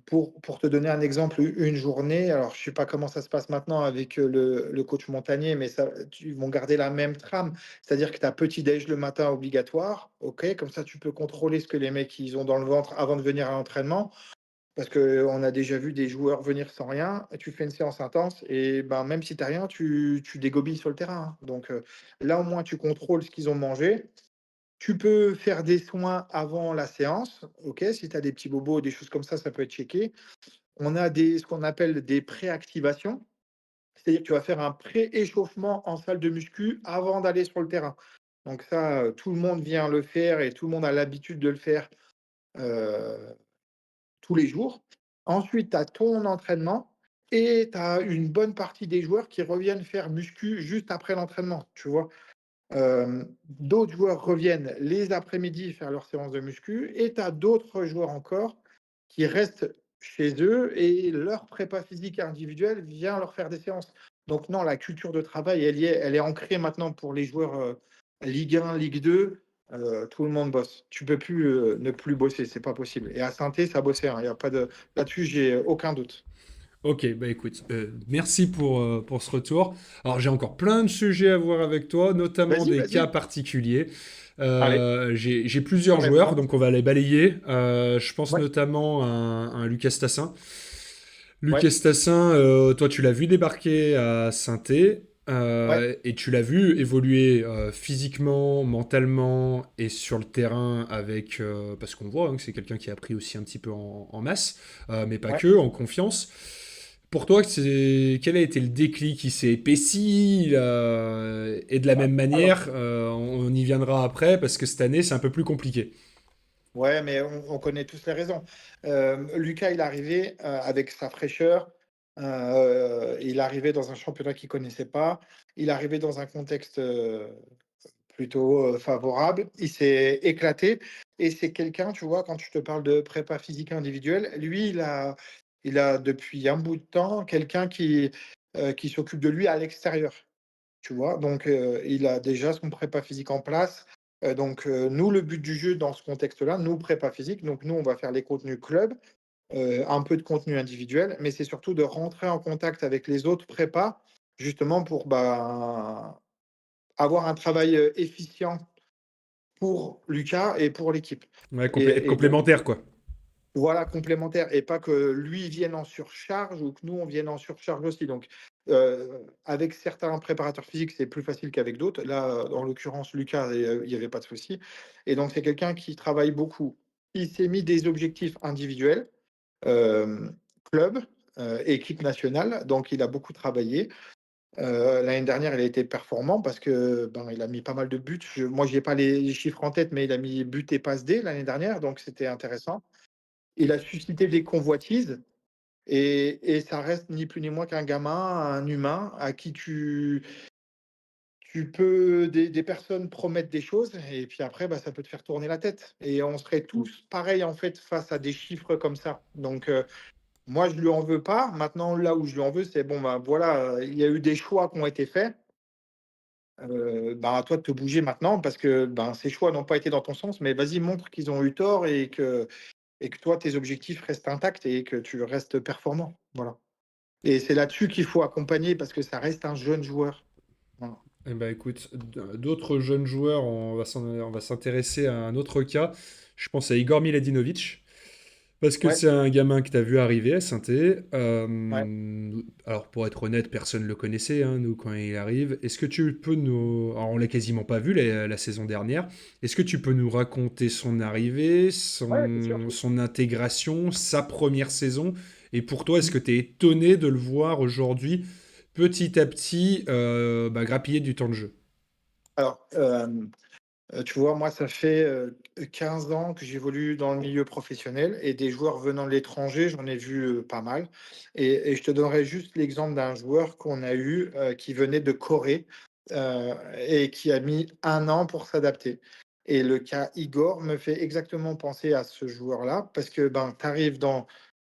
pour te donner un exemple, une journée, alors je sais pas comment ça se passe maintenant avec, le coach Montagnier, mais ça ils vont garder la même trame. C'est-à-dire que tu as petit déj le matin obligatoire, OK, comme ça tu peux contrôler ce que les mecs ils ont dans le ventre avant de venir à l'entraînement. Parce qu'on a déjà vu des joueurs venir sans rien, et tu fais une séance intense et ben, même si tu as rien, tu dégobilles sur le terrain, hein. Donc, là au moins tu contrôles ce qu'ils ont mangé. Tu peux faire des soins avant la séance, OK, si tu as des petits bobos, des choses comme ça peut être checké. On a ce qu'on appelle des pré-activations, c'est-à-dire que tu vas faire un pré-échauffement en salle de muscu avant d'aller sur le terrain. Donc ça, tout le monde vient le faire et tout le monde a l'habitude de le faire, heu, tous les jours. Ensuite, tu as ton entraînement et tu as une bonne partie des joueurs qui reviennent faire muscu juste après l'entraînement, tu vois? D'autres joueurs reviennent les après-midi faire leur séance de muscu et tu as d'autres joueurs encore qui restent chez eux et leur prépa physique individuelle vient leur faire des séances. Donc non, la culture de travail, elle est ancrée maintenant pour les joueurs, Ligue 1, Ligue 2, tout le monde bosse. Tu peux plus, ne plus bosser, c'est pas possible. Et à Saint-Étienne, ça bossait, hein, il y a pas de là-dessus, j'ai aucun doute. Ok, bah écoute, merci pour ce retour. Alors j'ai encore plein de sujets à voir avec toi, notamment Vas-y, des cas vas-y. particuliers. Allez, J'ai plusieurs prenez le joueurs, temps. donc on va les balayer. Je pense Ouais, notamment à un Lucas Tassin. ouais, Lucas Tassin, toi tu l'as vu débarquer à saint ouais, et tu l'as vu évoluer physiquement, mentalement et sur le terrain avec parce qu'on voit hein, que c'est quelqu'un qui a pris aussi un petit peu en masse, mais pas ouais. que, en confiance. Pour toi, quel a été le déclic qui s'est épaissi et de la Ah, même alors, manière, on y viendra après parce que cette année c'est un peu plus compliqué. ouais, mais on connaît tous les raisons. Lucas, il est arrivé avec sa fraîcheur. Il est arrivé dans un championnat qu'il connaissait pas. Il est arrivé dans un contexte plutôt favorable. Il s'est éclaté. Et c'est quelqu'un, tu vois, quand je te parle de prépa physique individuelle, lui, il a depuis un bout de temps quelqu'un qui s'occupe de lui à l'extérieur. Tu vois? Donc, il a déjà son prépa physique en place. Donc, nous, le but du jeu dans ce contexte-là, nous, prépa physique, donc nous, on va faire les contenus club, un peu de contenu individuel, mais c'est surtout de rentrer en contact avec les autres prépas, justement pour, bah, avoir un travail, efficient pour Lucas et pour l'équipe. Ouais, être Et donc complémentaire quoi. voilà, complémentaire et pas que lui vienne en surcharge ou que nous, on vienne en surcharge aussi. Donc, avec certains préparateurs physiques, c'est plus facile qu'avec d'autres. Là, en l'occurrence, Lucas, il y avait pas de souci et donc c'est quelqu'un qui travaille beaucoup. Il s'est mis des objectifs individuels, hem, club, équipe nationale, donc il a beaucoup travaillé. L'année dernière, il a été performant parce que, ben, il a mis pas mal de buts. Moi, j'ai pas les chiffres en tête, mais il a mis buts et passes D l'année dernière, donc c'était intéressant. Il a suscité des convoitises et ça reste ni plus ni moins qu'un gamin, un humain à qui tu peux des personnes promettent des choses et puis après, bah, ça peut te faire tourner la tête et on serait tous pareils, en fait, face à des chiffres comme ça. Donc moi, je lui en veux pas. Maintenant, là où je lui en veux, c'est bon, bah, voilà, il y a eu des choix qui ont été faits, bah, à toi de te bouger maintenant parce que, ben, ces choix n'ont pas été dans ton sens, mais vas-y, montre qu'ils ont eu tort et que toi, tes objectifs restent intacts et que tu restes performant. Voilà. Et c'est là-dessus qu'il faut accompagner parce que ça reste un jeune joueur. Voilà. Eh ben écoute, d'autres jeunes joueurs, on va s'intéresser à un autre cas. Je pense à Igor Miladinovic. Parce que Ouais, c'est un gamin que tu as vu arriver à saint ouais, alors, pour être honnête, personne ne le connaissait, hein, nous, quand il arrive. Est-ce que tu peux nous... Alors, on l'a quasiment pas vu la saison dernière. Est-ce que tu peux nous raconter son arrivée, ouais, bien sûr. son intégration, sa première saison? Et pour toi, est-ce Mmh. que tu es étonné de le voir aujourd'hui, petit à petit, bah, grappiller du temps de jeu? Alors, tu vois, moi, ça fait, 15 ans que j'évolue dans le milieu professionnel et des joueurs venant de l'étranger, j'en ai vu, pas mal et je te donnerai juste l'exemple d'un joueur qu'on a eu, qui venait de Corée, et qui a mis 1 an pour s'adapter et le cas Igor me fait exactement penser à ce joueur-là parce que, ben, tu arrives dans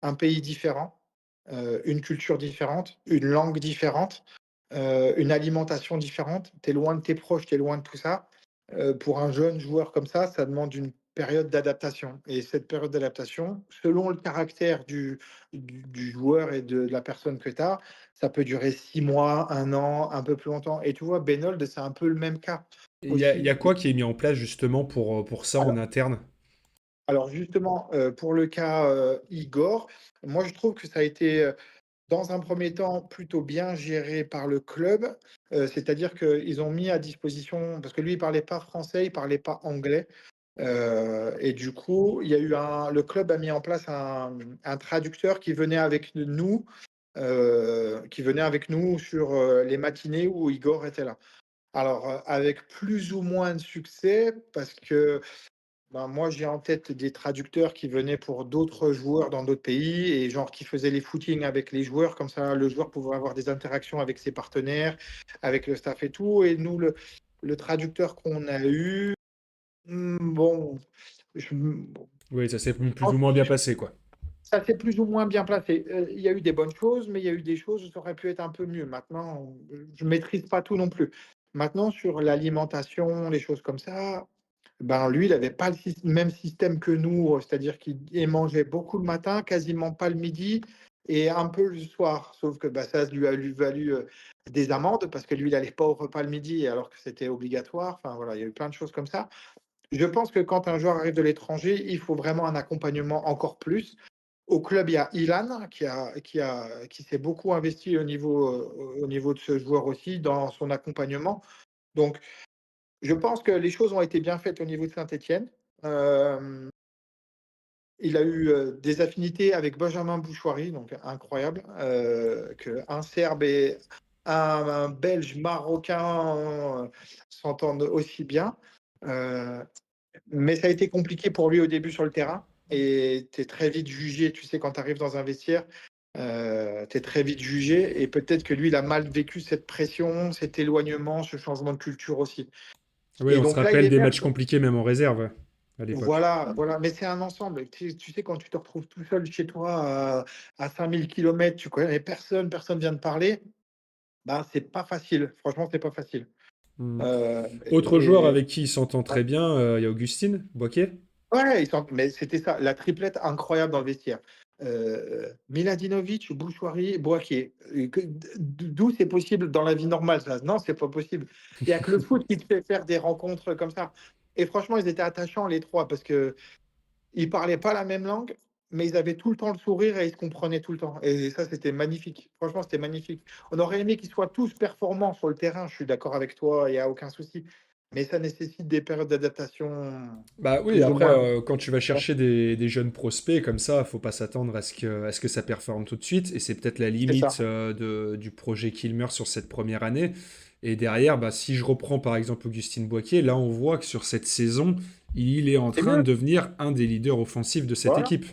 un pays différent, une culture différente, une langue différente, une alimentation différente. Tu es loin de tes proches, tu es loin de tout ça. Pour un jeune joueur comme ça demande une période d'adaptation et cette période d'adaptation, selon le caractère du joueur et de la personne que tu as, ça peut durer 6 mois, 1 an, un peu plus longtemps et tu vois, Benold, c'est un peu le même cas Il y a aussi. quoi qui est mis en place justement pour ça en Alors interne? alors justement, pour le cas, Igor, moi je trouve que ça a été, dans un premier temps, plutôt bien géré par le club, c'est-à-dire qu'ils ont mis à disposition parce que lui, il parlait pas français, il parlait pas anglais, et du coup, il y a eu le club a mis en place un traducteur qui venait avec nous sur, les matinées où Igor était là. Alors, avec plus ou moins de succès parce que ben, moi, j'ai en tête des traducteurs qui venaient pour d'autres joueurs dans d'autres pays et genre qui faisaient les footings avec les joueurs, comme ça le joueur pouvait avoir des interactions avec ses partenaires, avec le staff et tout. Et nous, le traducteur qu'on a eu, bon, bon, Oui, ça s'est je plus pense ou moins bien passé, quoi. ça s'est plus ou moins bien placé. Il y a eu des bonnes choses, mais il y a eu des choses où ça aurait pu être un peu mieux. Maintenant, je maîtrise pas tout non plus. Maintenant, sur l'alimentation, les choses comme ça, ben, lui, il avait pas même système que nous, c'est-à-dire qu'il mangeait beaucoup le matin, quasiment pas le midi et un peu le soir. Sauf que, bah, ça lui valu, des amendes parce que lui, il allait pas au repas le midi alors que c'était obligatoire. Enfin voilà, il y a eu plein de choses comme ça. Je pense que quand un joueur arrive de l'étranger, il faut vraiment un accompagnement encore plus. Au club, il y a Ilan qui s'est beaucoup investi au niveau de ce joueur aussi, dans son accompagnement. Donc je pense que les choses ont été bien faites au niveau de Saint-Étienne. Hem, il a eu, des affinités avec Benjamin Bouchoirie, donc incroyable, qu'un Serbe et un Belge marocain, s'entendent aussi bien. Heu mais ça a été compliqué pour lui au début sur le terrain et tu es très vite jugé, tu sais, quand tu arrives dans un vestiaire, tu es très vite jugé et peut-être que lui, il a mal vécu cette pression, cet éloignement, ce changement de culture aussi. Oui, Et on se donc là, il rappelle des émerge. matchs compliqués même en réserve à l'époque. Voilà, voilà, mais c'est un ensemble. Tu sais, quand tu te retrouves tout seul chez toi, à 5000 kilomètres, tu connais personne, personne vient te parler, bah, c'est pas facile. Franchement, c'est pas facile. Hmm. Heu Autre joueur et avec qui il s'entend très bien, il y a Augustine Boisquier. Ouais, mais c'était ça, la triplette incroyable dans le vestiaire. Miladinovic, Bouchoirie, Boaké. D'où c'est possible dans la vie normale ça? Non, c'est pas possible. Il y a que le foot qui te fait faire des rencontres comme ça. Et franchement, ils étaient attachants les 3 parce qu'ils parlaient pas la même langue, mais ils avaient tout le temps le sourire et ils se comprenaient tout le temps. Et ça, c'était magnifique. Franchement, c'était magnifique. On aurait aimé qu'ils soient tous performants sur le terrain, je suis d'accord avec toi, il y a aucun souci. Mais ça nécessite des périodes d'adaptation Bah oui, plus ou après, moins. quand tu vas chercher des jeunes prospects comme ça, faut pas s'attendre à ce que ça performe tout de suite. Et c'est peut-être la C'est limite ça. du projet Kilmer sur cette première année. Et derrière, bah, si je reprends par exemple Augustine Boisquier, là on voit que sur cette saison, il est en C'est train de mieux. devenir un des leaders offensifs de cette Voilà, équipe.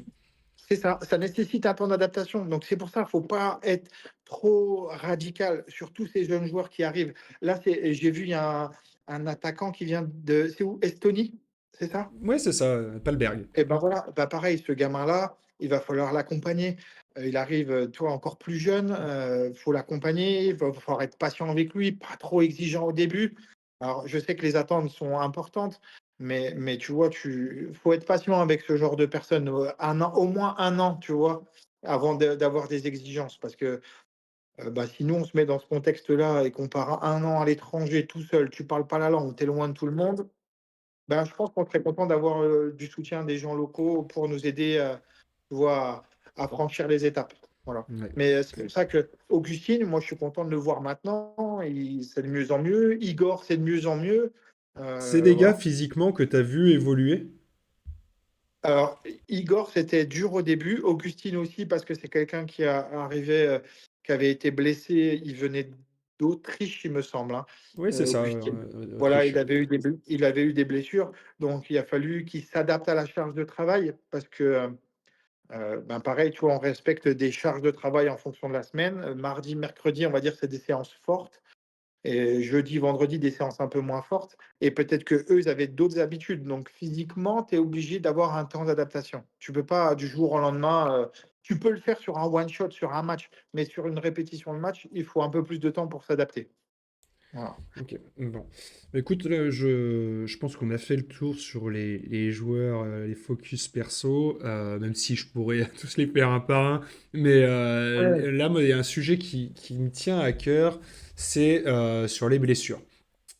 c'est ça. Ça nécessite un temps d'adaptation. Donc c'est pour ça, faut pas être trop radical sur tous ces jeunes joueurs qui arrivent. Là, j'ai vu, il y a un attaquant qui vient de, c'est où? Estonie? C'est ça? Ouais, c'est ça, Palberg. Et ben voilà, bah pareil, ce gamin-là, il va falloir l'accompagner. Il arrive, tu vois, encore plus jeune, faut l'accompagner, il va falloir être patient avec lui, pas trop exigeant au début. Alors, je sais que les attentes sont importantes, mais tu vois, tu faut être patient avec ce genre de personnes, 1 an, au moins 1 an, tu vois? Avant d'avoir des exigences parce que, bah, si nous, on se met dans ce contexte-là et qu'on part 1 an à l'étranger tout seul, tu parles pas la langue, tu es loin de tout le monde, ben, je pense qu'on serait content d'avoir, du soutien des gens locaux pour nous aider, tu vois, à franchir les étapes. Voilà. Ouais. Mais, c'est pour ça que Augustine, moi, je suis content de le voir maintenant, c'est de mieux en mieux. Igor, c'est de mieux en mieux. C'est des gars Voilà. physiquement que tu as vu évoluer. Alors, Igor, c'était dur au début. Augustine aussi, parce que c'est quelqu'un qui avait été blessé. Il venait d'Autriche, il me semble, hein, Oui, c'est ça, Augustine. Voilà, Autriche. il avait eu des blessures, donc il a fallu qu'il s'adapte à la charge de travail parce que, ben, pareil, tu vois, on respecte des charges de travail en fonction de la semaine. Mardi, mercredi, on va dire, c'est des séances fortes. Et jeudi, vendredi, des séances un peu moins fortes et peut-être qu'eux, ils avaient d'autres habitudes. Donc physiquement, tu es obligé d'avoir un temps d'adaptation. Tu peux pas du jour au lendemain, tu peux le faire sur un one shot, sur un match, mais sur une répétition de match, il faut un peu plus de temps pour s'adapter. Voilà. Ok, bon. Bah, écoute, là, je pense qu'on a fait le tour sur les joueurs, les focus perso, même si je pourrais tous les faire un par un. Mais Ouais. là, moi, il y a un sujet qui me tient à cœur, c'est sur les blessures.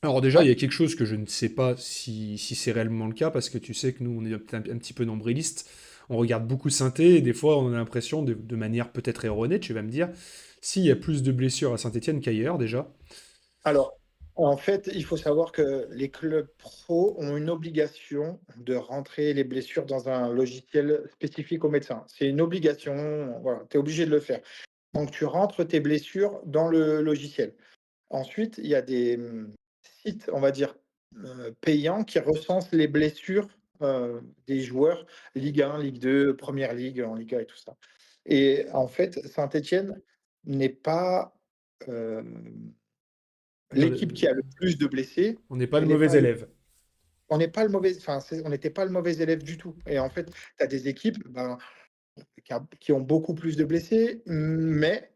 Alors déjà, il y Ouais. a quelque chose que je ne sais pas si c'est réellement le cas, parce que tu sais que nous, on est un petit peu nombriliste. On regarde beaucoup synthé, et des fois, on a l'impression, de manière peut-être erronée, tu vas me dire, s'il y a plus de blessures à Saint-Étienne qu'ailleurs, déjà. Alors, en fait, il faut savoir que les clubs pro ont une obligation de rentrer les blessures dans un logiciel spécifique aux médecins. C'est une obligation, voilà, tu es obligé de le faire. Donc tu rentres tes blessures dans le logiciel. Ensuite, il y a des, sites, on va dire, payants qui recensent les blessures, des joueurs Ligue 1, Ligue 2, Première Ligue, en Liga et tout ça. Et en fait, Saint-Étienne n'est pas, hem, Dans l'équipe qui a le- le plus de blessés. On n'est pas le Elle est mauvais pas élève. On n'est pas le mauvais, enfin, on n'était pas le mauvais élève du tout. Et en fait, tu as des équipes, ben, qui ont beaucoup plus de blessés, mais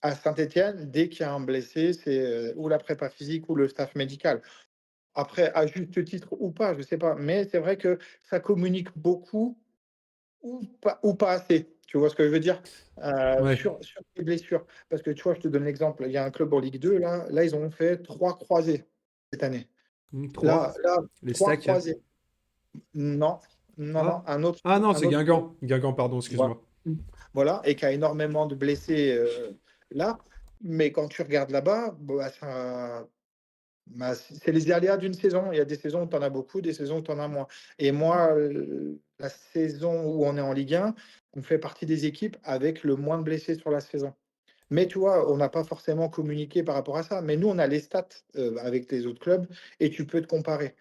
à Saint-Étienne, dès qu'il y a un blessé, c'est, ou la prépa physique ou le staff médical. Après, à juste titre ou pas, je sais pas, mais c'est vrai que ça communique beaucoup ou pas assez. Tu vois ce que je veux dire? Ouais. Sur les blessures. Parce que tu vois, je te donne l'exemple, il y a un club en Ligue 2 là, ils ont fait 3 croisés cette année. 3. Là, Les 3 stacks. croisés. Non, non, Ah. non, un autre Ah non, un c'est autre club. Guingamp. Guingamp, pardon, Voilà. excuse-moi. Voilà, et qui a énormément de blessés, là. Mais quand tu regardes là-bas, bah, c'est les aléas d'une saison. Il y a des saisons où tu en as beaucoup, des saisons où tu en as moins. Et moi, la saison où on est en Ligue 1, on fait partie des équipes avec le moins de blessés sur la saison. Mais tu vois, on n'a pas forcément communiqué par rapport à ça. Mais nous, on a les stats, avec les autres clubs et tu peux te comparer.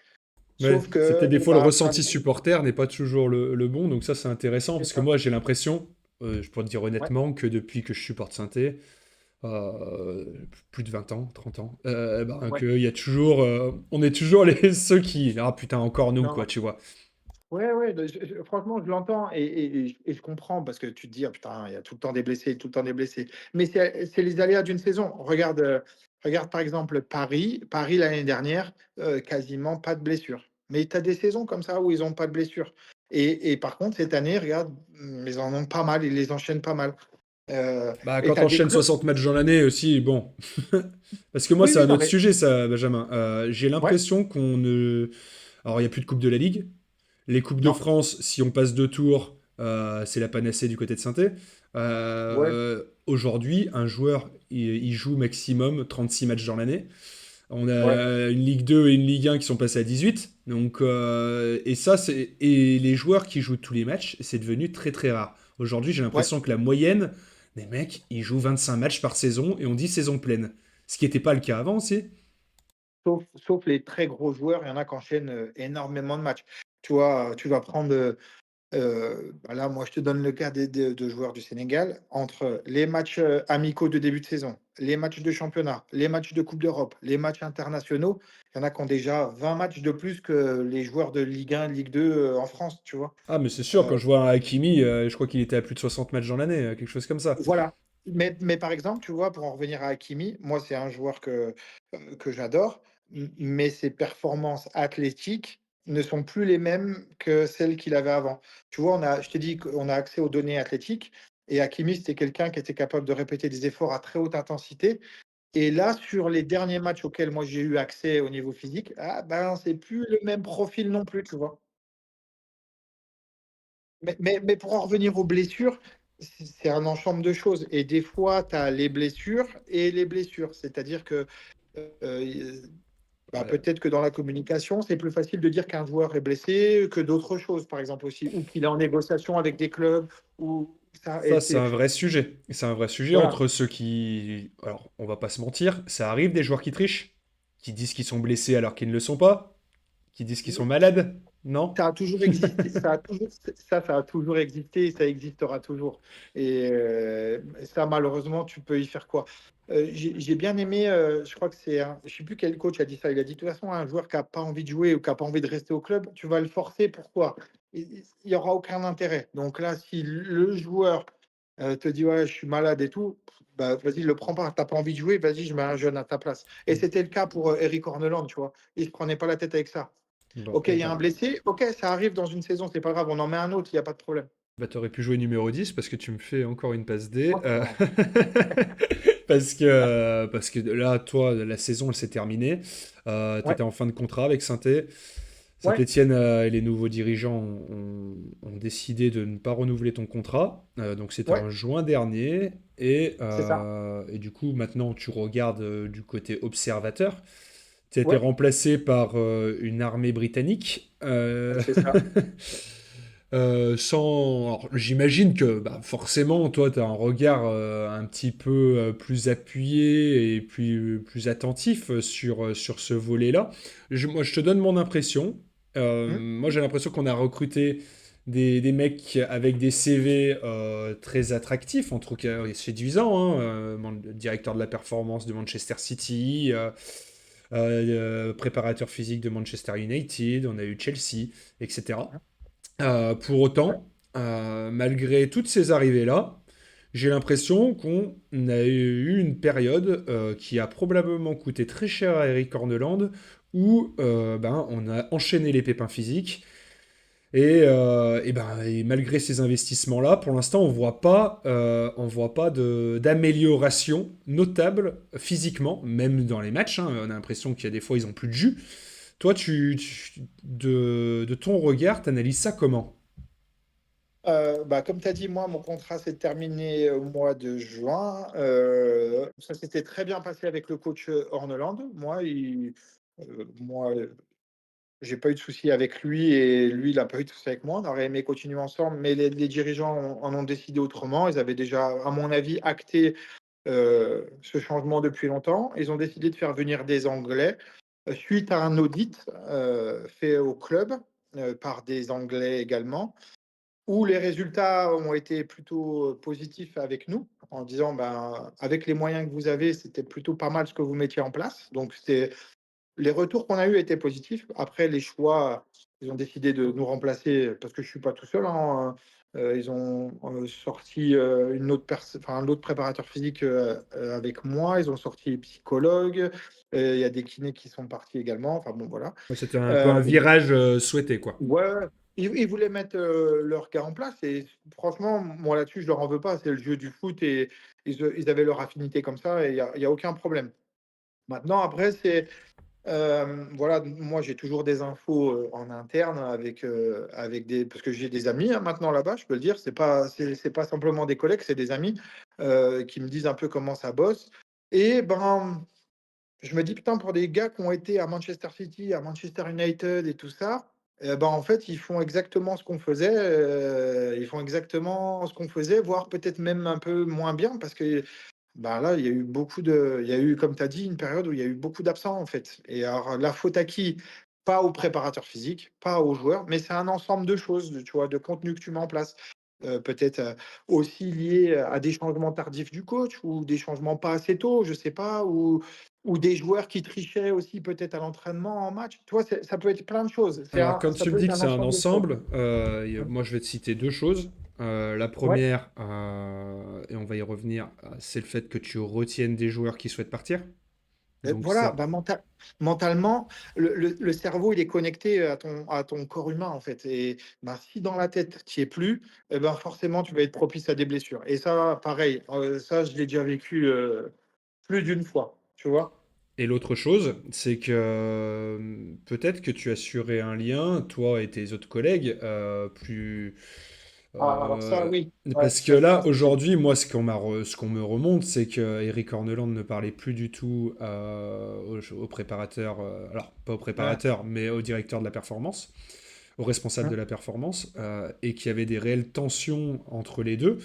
Ouais, Sauf c'est que, peut-être des fois le bah, ressenti supporter n'est pas toujours le bon, donc ça c'est intéressant c'est parce que ça. moi j'ai l'impression, je peux te dire Ouais, honnêtement, que depuis que je supporte Sainté, euh, plus de 20 ans, 30 ans, ben, ouais. qu'il y a toujours, on est toujours ceux qui, ah putain, encore nous, quoi, Non. tu vois. Ouais, ouais, franchement, je l'entends et je comprends parce que tu te dis: «Ah putain, il y a tout le temps des blessés, tout le temps des blessés». Mais c'est les aléas d'une saison. Regarde par exemple Paris. Paris l'année dernière, quasiment pas de blessures. Mais tu as des saisons comme ça où ils ont pas de blessures et par contre cette année, regarde, ils en ont pas mal, ils les enchaînent pas mal, Bah, et quand tu as des t'enchaînes clubs 60 matchs dans l'année aussi, bon. Parce que moi, oui, c'est oui, un non autre mais sujet, ça, Benjamin. J'ai ouais, l'impression qu'on ne. Alors, il n'y a plus de Coupe de la Ligue. Les Coupes de non, France, si on passe deux tours, c'est la panacée du côté de Sainté. ouais, Aujourd'hui, un joueur, il joue maximum 36 matchs dans l'année. On ouais, a une Ligue 2 et une Ligue 1 qui sont passées à 18. Donc, et ça, et les joueurs qui jouent tous les matchs, c'est devenu très très rare. Aujourd'hui, j'ai ouais. l'impression que la moyenne des mecs, ils jouent 25 matchs par saison et on dit saison pleine. Ce qui n'était pas le cas avant aussi. Sauf les très gros joueurs, il y en a qui enchaînent, énormément de matchs. Tu vois, tu vas prendre, bah, là, moi, je te donne le cas des de joueurs du Sénégal. Entre les matchs, amicaux de début de saison, les matchs de championnat, les matchs de coupe d'Europe, les matchs internationaux, il y en a qui ont déjà 20 matchs de plus que les joueurs de Ligue 1, Ligue 2, en France, tu vois? Ah, mais c'est sûr, Heu, quand je vois un Hakimi, je crois qu'il était à plus de 60 matchs dans l'année, quelque chose comme ça. voilà. Mais par exemple, tu vois, pour en revenir à Hakimi, moi, c'est un joueur que j'adore, mais ses performances athlétiques ne sont plus les mêmes que celles qu'il avait avant. Tu vois, je t'ai dit qu'on a accès aux données athlétiques et Hakimi, c'était quelqu'un qui était capable de répéter des efforts à très haute intensité et là, sur les derniers matchs auxquels moi j'ai eu accès au niveau physique, ah ben, c'est plus le même profil non plus, tu vois? Mais pour en revenir aux blessures, c'est un ensemble de choses et des fois, tu as les blessures et les blessures. C'est-à-dire que, heu, bah, Ouais. peut-être que dans la communication, c'est plus facile de dire qu'un joueur est blessé que d'autres choses, par exemple aussi, ou qu'il est en négociation avec des clubs ou ça et Ça, c'est c'est un vrai sujet. C'est un vrai sujet voilà, entre ceux qui. Alors, on va pas se mentir, ça arrive des joueurs qui trichent, qui disent qu'ils sont blessés alors qu'ils ne le sont pas, qui disent qu'ils sont malades, non? ça a toujours existé, ça a toujours existé et ça existera toujours et ça malheureusement, tu peux y faire quoi? J'ai bien aimé, je crois que c'est un je sais plus quel coach a dit ça. Il a dit: «De toute façon, un joueur qui a pas envie de jouer ou qui a pas envie de rester au club, tu vas le forcer, pourquoi? Il y aura aucun intérêt». Donc là, si le joueur, te dit: «Ouais, je suis malade et tout», bah, vas-y, le prends pas. Tu as pas envie de jouer, vas-y, je mets un jeune à ta place et c'était le cas pour, Eric Horneland, tu vois? Il se prenait pas la tête avec ça. Bon, OK, et il y a un ben, blessé, OK, ça arrive dans une saison, c'est pas grave, on en met un autre, il y a pas de problème. bah, t'aurais pu jouer numéro 10 parce que tu me fais encore une passe D. Oh, Parce que là, toi, la saison, elle s'est terminée. ouais, T'étais en fin de contrat avec Sainté. ouais, Saint-Etienne et les nouveaux dirigeants ont décidé de ne pas renouveler ton contrat. Donc c'était ouais, en juin dernier. c'est ça. Et du coup, maintenant, tu regardes du côté observateur. Tu as été Ouais, remplacé par une armée britannique. c'est ça. Alors, j'imagine que bah, forcément, toi, tu as un regard un petit peu plus appuyé et plus attentif sur ce volet-là. Moi, je te donne mon impression. Mmh, Moi, j'ai l'impression qu'on a recruté des mecs avec des CV très attractifs, en tout cas séduisants. Hein. Le directeur de la performance de Manchester City, préparateur physique de Manchester United, on a eu Chelsea, etc. Pour ouais, autant, malgré toutes ces arrivées-là, j'ai l'impression qu'on a eu une période qui a probablement coûté très cher à Eric Horneland, où ben, on a enchaîné les pépins physiques. Et malgré ces investissements-là, pour l'instant, on voit pas d'amélioration notable physiquement, même dans les matchs, hein. On a l'impression qu'il y a des fois, ils ont plus de jus. Toi, de ton regard, t'analyses ça comment? Comme tu as dit, moi, mon contrat s'est terminé au mois de juin. Ça s'était très bien passé avec le coach Horneland. Moi, j'ai pas eu de soucis avec lui et lui, il a pas eu de soucis avec moi. On aurait aimé continuer ensemble, mais les dirigeants en ont décidé autrement. Ils avaient déjà, à mon avis, acté ce changement depuis longtemps. Ils ont décidé de faire venir des Anglais suite à un audit fait au club par des Anglais également, où les résultats ont été plutôt positifs avec nous, en disant ben, avec les moyens que vous avez, c'était plutôt pas mal ce que vous mettiez en place. Donc, les retours qu'on a eus étaient positifs. Après, les choix, ils ont décidé de nous remplacer parce que je suis pas tout seul, hein. Ils ont sorti un autre préparateur physique avec moi. Ils ont sorti les psychologues. Il y a des kinés qui sont partis également. Enfin bon, voilà. Ouais, c'était un peu Euh, un virage souhaité, quoi. ouais, ouais. Ils voulaient mettre leur gars en place et franchement, moi là-dessus, je leur en veux pas. C'est le jeu du foot et ils avaient leur affinité comme ça et il y a aucun problème. Maintenant, après, voilà, moi j'ai toujours des infos en interne avec des. Parce que j'ai des amis hein, maintenant là-bas, je peux le dire, c'est pas simplement des collègues, c'est des amis qui me disent un peu comment ça bosse. Et ben, je me dis, putain, pour des gars qui ont été à Manchester City, à Manchester United et tout ça, ben, en fait, ils font exactement ce qu'on faisait, ils font exactement ce qu'on faisait, voire peut-être même un peu moins bien, parce que bah, là, il y a eu, comme tu as dit, une période où il y a eu beaucoup d'absents, en fait. Et alors, la faute à qui? Pas au préparateur physique, pas aux joueurs, mais c'est un ensemble de choses, tu vois, de contenu que tu mets en place. Peut-être aussi lié à des changements tardifs du coach ou des changements pas assez tôt, je sais pas, ou des joueurs qui trichaient aussi peut-être à l'entraînement en match. Tu vois, ça peut être plein de choses. Alors, comme Ça tu me peut dis être que un c'est un ensemble de choses. ensemble, moi je vais te citer deux choses. La Ouais. première, et on va y revenir, c'est le fait que tu retiennes des joueurs qui souhaitent partir. Donc Voilà, ça, bah, mentalement, le cerveau, il est connecté à ton corps humain, en fait. Et bah, si dans la tête, tu y es plus, eh ben, forcément, tu vas être propice à des blessures. Et ça, pareil, ça, je l'ai déjà vécu plus d'une fois, tu vois. et l'autre chose, c'est que peut-être que tu assurais un lien, toi et tes autres collègues, plus. Ah, alors ça, euh, oui, ouais, Parce que ça, là, c'était. aujourd'hui, moi, ce qu'on me remonte, c'est que Eric Horneland ne parlait plus du tout au préparateur, alors pas au Ouais. préparateur, mais au directeur de la performance, au responsable de Hein. la performance, et qu'il y avait des réelles tensions entre les deux.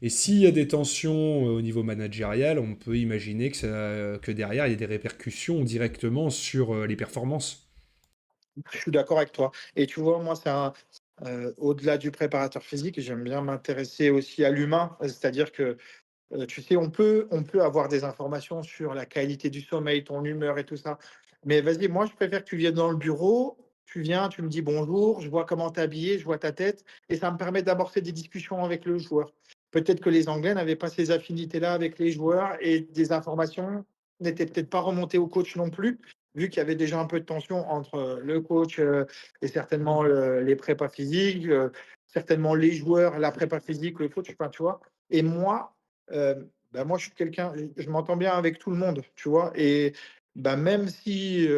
Et s'il y a des tensions au niveau managérial, on peut imaginer que derrière, il y a des répercussions directement sur les performances. Je suis d'accord avec toi. Et tu vois, moi, au-delà du préparateur physique, j'aime bien m'intéresser aussi à l'humain. C'est-à-dire que tu sais, on peut avoir des informations sur la qualité du sommeil, ton humeur et tout ça. Mais vas-y, moi, je préfère que tu viennes dans le bureau, tu viens, tu me dis bonjour, je vois comment tu es habillé, je vois ta tête, et ça me permet d'amorcer des discussions avec le joueur. Peut-être que les Anglais n'avaient pas ces affinités-là avec les joueurs et des informations n'étaient peut-être pas remontées au coach non plus, vu qu'il y avait déjà un peu de tension entre le coach et certainement les prépas physiques, certainement les joueurs, la prépa physique, le coach, enfin, tu vois. Et moi, bah, moi, je suis quelqu'un, je m'entends bien avec tout le monde, tu vois? Et bah, même si,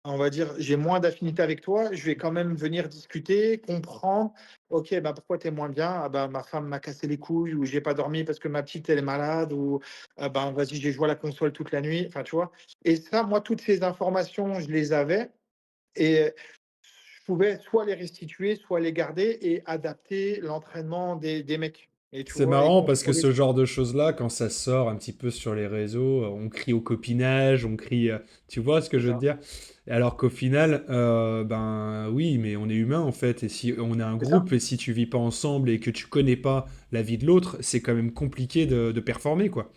on va dire, j'ai moins d'affinité avec toi, je vais quand même venir discuter, comprendre. OK, bah, pourquoi tu es moins bien? Ah bah, ma femme m'a cassé les couilles ou j'ai pas dormi parce que ma petite, elle est malade ou ah ben, vas-y, j'ai joué à la console toute la nuit. Enfin, tu vois? Et ça, moi, toutes ces informations, je les avais et je pouvais soit les restituer, soit les garder et adapter l'entraînement des mecs et tu C'est vois? Et marrant parce que contrôler. ce genre de choses-là, quand ça sort un petit peu sur les réseaux, on crie au copinage, on crie, tu vois ce que C'est je veux te ça. dire? Alors qu'au final, ben oui, mais on est humain en fait, et si on est un C'est ça. groupe, et si tu vis pas ensemble et que tu connais pas la vie de l'autre, c'est quand même compliqué de performer, quoi.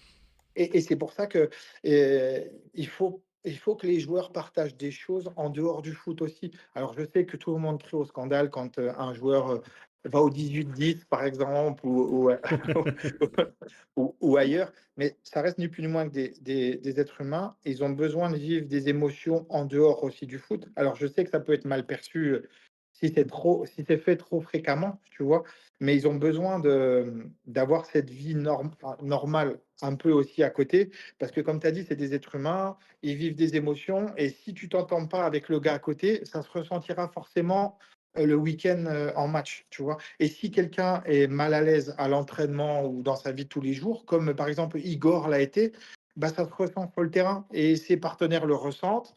Et c'est pour ça que, il faut que les joueurs partagent des choses en dehors du foot aussi. Alors je sais que tout le monde crie au scandale quand, un joueur, va au 18-10 par exemple ou ou ailleurs, mais ça reste ni plus ni moins que des êtres humains. Ils ont besoin de vivre des émotions en dehors aussi du foot. Alors je sais que ça peut être mal perçu, si c'est fait trop fréquemment, tu vois? Mais ils ont besoin d'avoir cette vie normale un peu aussi à côté, parce que comme tu as dit, c'est des êtres humains, ils vivent des émotions et si tu t'entends pas avec le gars à côté, ça se ressentira forcément, le week-end, en match, tu vois? Et si quelqu'un est mal à l'aise à l'entraînement ou dans sa vie de tous les jours, comme par exemple Igor l'a été, bah, ça se ressent sur le terrain et ses partenaires le ressentent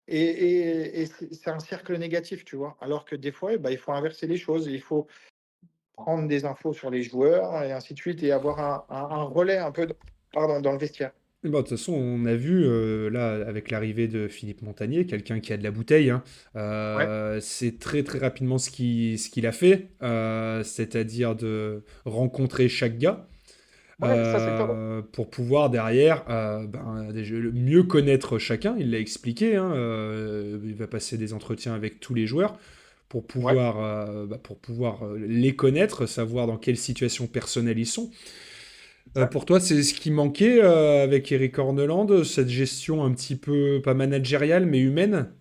et c'est un cercle négatif, tu vois? Alors que des fois, bah, il faut inverser les choses. Il faut prendre des infos sur les joueurs et ainsi de suite et avoir un relais un peu dans le vestiaire. Et bah, de toute façon, on a vu, là, avec l'arrivée de Philippe Montagnier, quelqu'un qui a de la bouteille, hein, Ouais, c'est très très rapidement ce qu'il a fait, c'est-à-dire de rencontrer chaque gars, ouais, ça c'est top. pour pouvoir derrière ben, déjà, mieux connaître chacun. Il l'a expliqué, hein, il va passer des entretiens avec tous les joueurs Ouais, pour pouvoir les connaître, savoir dans quelle situation personnelle ils sont. ouais. Pour toi, c'est ce qui manquait avec Eric Horneland, cette gestion un petit peu, pas managériale, mais humaine?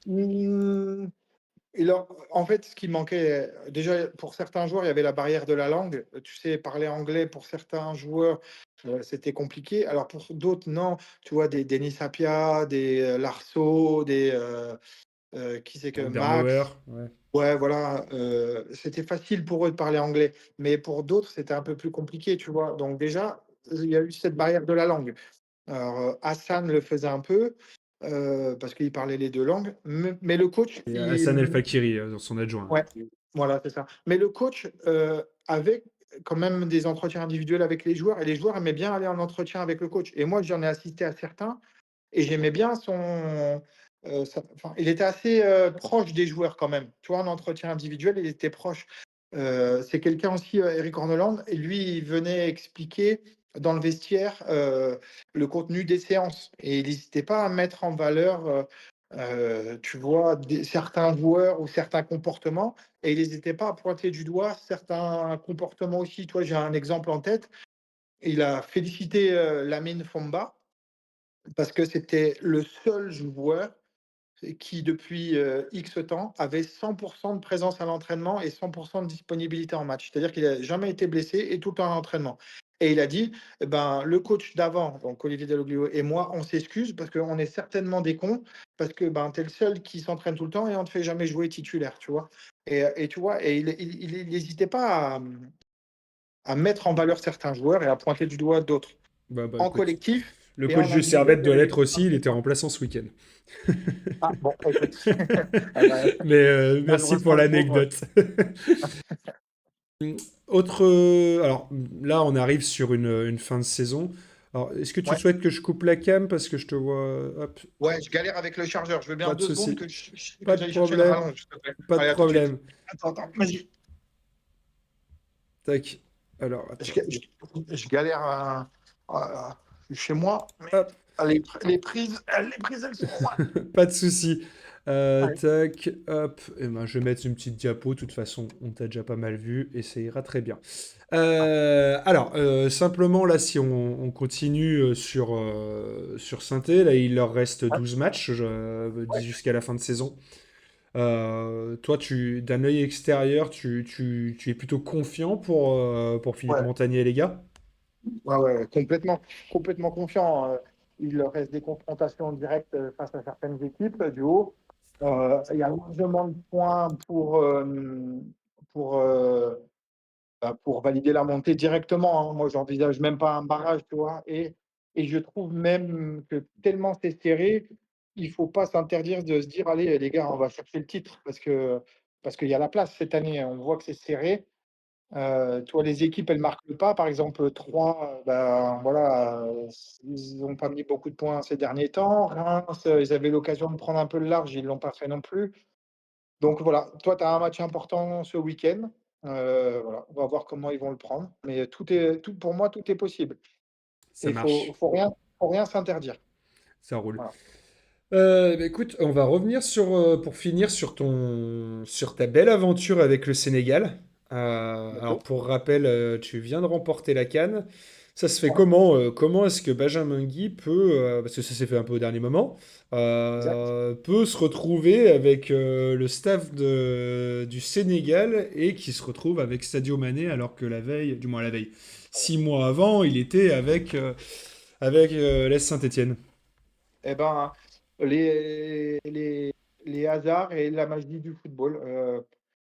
Mmh, et alors, en fait, ce qui manquait, déjà pour certains joueurs, il y avait la barrière de la langue. Tu sais, parler anglais pour certains joueurs, c'était compliqué. Alors pour d'autres, non. Tu vois, des Denis Sapia, des, Larceau, des, qui c'est que Vandermauer, Max. ouais. Ouais, voilà, c'était facile pour eux de parler anglais, mais pour d'autres, c'était un peu plus compliqué, tu vois? Donc déjà, il y a eu cette barrière de la langue. Alors, Hassan le faisait un peu, parce qu'il parlait les 2 langues, mais le coach, Et Hassan El Fakiri, son adjoint. ouais, voilà, c'est ça. Mais le coach, avait quand même des entretiens individuels avec les joueurs et les joueurs aimaient bien aller en entretien avec le coach et moi, j'en ai assisté à certains et j'aimais bien il était assez, proche des joueurs quand même. Tu vois, en entretien individuel, il était proche. C'est quelqu'un aussi, Eric Horneland et lui, il venait expliquer dans le vestiaire, le contenu des séances et il hésitait pas à mettre en valeur, tu vois, certains joueurs ou certains comportements et il hésitait pas à pointer du doigt certains comportements aussi. Toi, j'ai un exemple en tête. Il a félicité, Lamine Fomba parce que c'était le seul joueur qui depuis, X temps avait 100 de présence à l'entraînement et 100 de disponibilité en match. C'est-à-dire qu'il a jamais été blessé et tout le temps à l'entraînement et il a dit: «Eh ben, le coach d'avant, donc Olivier Dalloglio et moi, on s'excuse parce qu'on est certainement des cons, parce que, ben, tu es le seul qui s'entraîne tout le temps et on te fait jamais jouer titulaire», tu vois? Et tu vois? Et il hésitait pas à mettre en valeur certains joueurs et à pointer du doigt d'autres, Bah en écoute, collectif le et coach en de individuel, Servette il y doit avait des l'être choses aussi, il était intéressantes. remplaçant ce week-end. Ah bon, écoute, eh ben, Mais merci pour malheureusement le pauvre. l'anecdote. Autre, alors là, on arrive sur une fin de saison. Alors, est-ce que tu Ouais. souhaites que je coupe la cam parce que je te vois, hop, Ouais, je galère avec le chargeur. Je veux bien pas de 2 secondes souci, que pas de j'aille chercher une problème, rallonge, s'il te plaît. pas de Allez, à tout de suite. problème. Attends, attends, vas-y. Tac. Alors, Je, attends. ga- je- je galère chez moi, mais Hop, les prises, elles sont loin. pas de souci. Ouais. Tac, hop. Et ben, je vais mettre une petite diapo. De toute façon, on t'a déjà pas mal vu et ça ira très bien. Simplement, là, si on continue sur Saint-Étienne, là, il leur reste Ouais. 12 matchs Ouais. jusqu'à la fin de saison. Toi, d'un œil extérieur, tu es plutôt confiant pour Philippe Ouais. Montagnier et les gars? Ouais, ouais, complètement, complètement confiant. Il leur reste des confrontations directes face à certaines équipes du haut. Il y a largement de points pour, pour valider la montée directement, hein. Moi, j'envisage même pas un barrage, tu vois? Et je trouve même que tellement c'est serré, il faut pas s'interdire de se dire: «Allez les gars, on va chercher le titre» parce qu'il y a la place cette année, hein. On voit que c'est serré. Tu vois, les équipes, elles marquent pas. Par exemple, 3, ben, voilà, ils ont pas mis beaucoup de points ces derniers temps. Reims, ils avaient l'occasion de prendre un peu le large, ils l'ont pas fait non plus. Donc voilà, toi, tu as un match important ce week-end. Voilà, on va voir comment ils vont le prendre. Mais tout pour moi, tout est possible et Ça marche, faut rien s'interdire. ça roule. Voilà. Bah, écoute, on va revenir pour finir sur ta belle aventure avec le Sénégal. Alors OK. pour rappel, tu viens de remporter la CAN. Ça se fait comment, comment est-ce que Benjamin Guy peut, parce que ça s'est fait un peu au dernier moment, Exact. peut se retrouver avec le staff du Sénégal et qui se retrouve avec Sadio Mané alors que la veille, du moins la veille, 6 mois avant, il était avec l'AS Saint-Étienne. Eh ben, les, les, les hasards et la magie du football.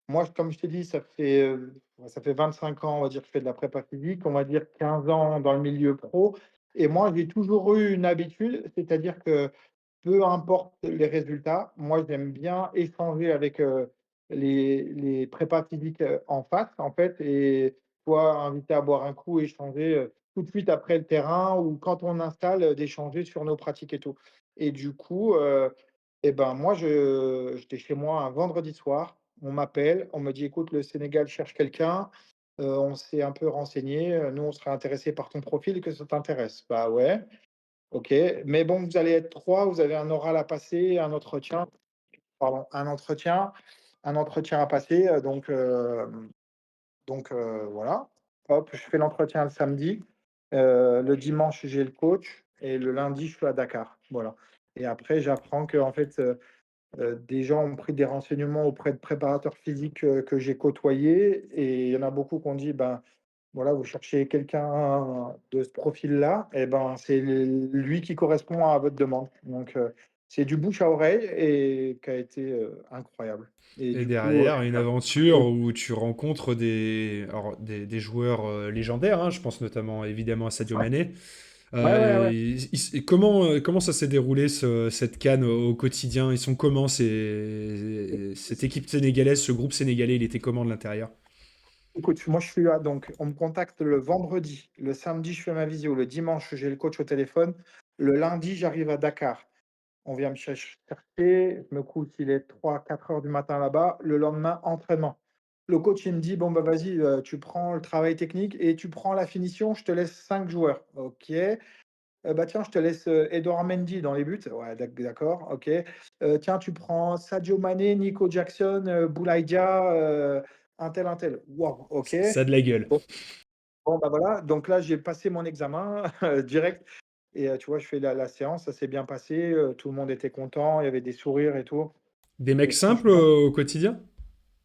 Moi, comme je t'ai dit, ça fait 25 ans, on va dire, que je fais de la prépa physique, on va dire 15 ans dans le milieu pro. Et moi, j'ai toujours eu une habitude, c'est-à-dire que peu importe les résultats, moi j'aime bien échanger avec, les prépas physiques, en face, en fait, et soit inviter à boire un coup, échanger, tout de suite après le terrain ou quand on installe, d'échanger sur nos pratiques et tout. Et du coup, et ben, moi j'étais chez moi un vendredi soir, on m'appelle, on me dit: «Écoute, le Sénégal cherche quelqu'un, on s'est un peu renseigné, nous on serait intéressé par ton profil, que ça t'intéresse?» Bah ouais. OK, mais bon, vous allez être 3, vous avez un oral à passer, un entretien à passer, voilà. Hop, je fais l'entretien le samedi, le dimanche, j'ai le coach et le lundi, je suis à Dakar, voilà. Et après, j'apprends qu'en fait, des gens ont pris des renseignements auprès de préparateurs physiques, que j'ai côtoyés, et il y en a beaucoup qui ont dit: «Ben, voilà, vous cherchez quelqu'un de ce profil-là, et ben, c'est lui qui correspond à votre demande». Donc, c'est du bouche à oreille et qui a été, incroyable. Et Et du coup, derrière, une aventure où tu rencontres des joueurs légendaires, hein, je pense notamment évidemment à Sadio ouais, Mané. ouais, ouais, ouais. Comment ça s'est déroulé cette CAN au quotidien? Ils sont comment cette équipe sénégalaise, ce groupe sénégalais, il était comment de l'intérieur? Écoute, moi, je suis là, donc on me contacte le vendredi. Le samedi, je fais ma visio. Le dimanche, j'ai le coach au téléphone. Le lundi, j'arrive à Dakar. On vient me chercher, je me couche, il est 3 4 heures du matin là-bas. Le lendemain, entraînement. Le coach, il me dit: «Bon, bah, vas-y, tu prends le travail technique et tu prends la finition, je te laisse 5 joueurs». OK. Bah, tiens, je te laisse, Edouard Mendy dans les buts. Ouais, d'accord, OK. Tiens, tu prends Sadio Mané, Nico Jackson, Boulaye Dia, un tel. Waouh, OK. Ça a de la gueule. Bon, bon, bah, voilà, donc là, j'ai passé mon examen direct, et tu vois, je fais la séance, ça s'est bien passé, tout le monde était content, il y avait des sourires et tout. Des Et mecs simples franchement, au quotidien?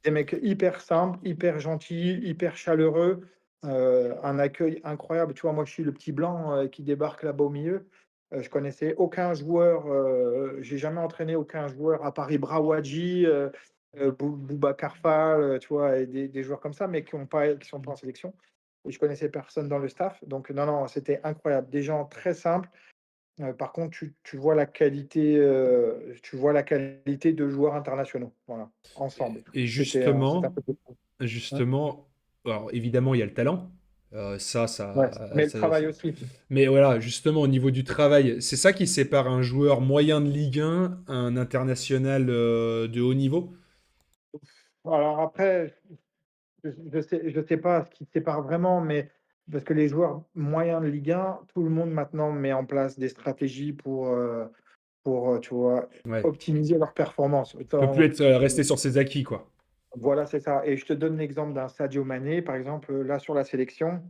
des mecs hyper simples, hyper gentils, hyper chaleureux, un accueil incroyable. Tu vois, moi, je suis le petit blanc, qui débarque là-bas au milieu. Je connaissais aucun joueur, j'ai jamais entraîné aucun joueur à part Ibra Ouadji, Boubacar Fall, tu vois? Et des joueurs comme ça, mais qui sont pas en sélection. Et je connaissais personne dans le staff. Donc non, non, c'était incroyable. Des gens très simples. Par contre, tu vois la qualité de joueurs internationaux, voilà, ensemble. Et C'était un justement, peu plus. Mmh. justement, alors évidemment, il y a le talent. Ouais, mais le travail aussi. Mais voilà, justement, au niveau du travail, c'est ça qui sépare un joueur moyen de Ligue 1, un international de haut niveau. Alors après, je sais pas ce qui sépare vraiment, mais parce que les joueurs moyens de Ligue 1, tout le monde maintenant met en place des stratégies pour, tu vois, Ouais. optimiser leur performance. Il peut plus Autant être resté sur ses acquis, quoi. voilà, c'est ça, et je te donne l'exemple d'un Sadio Mané, par exemple, là, sur la sélection.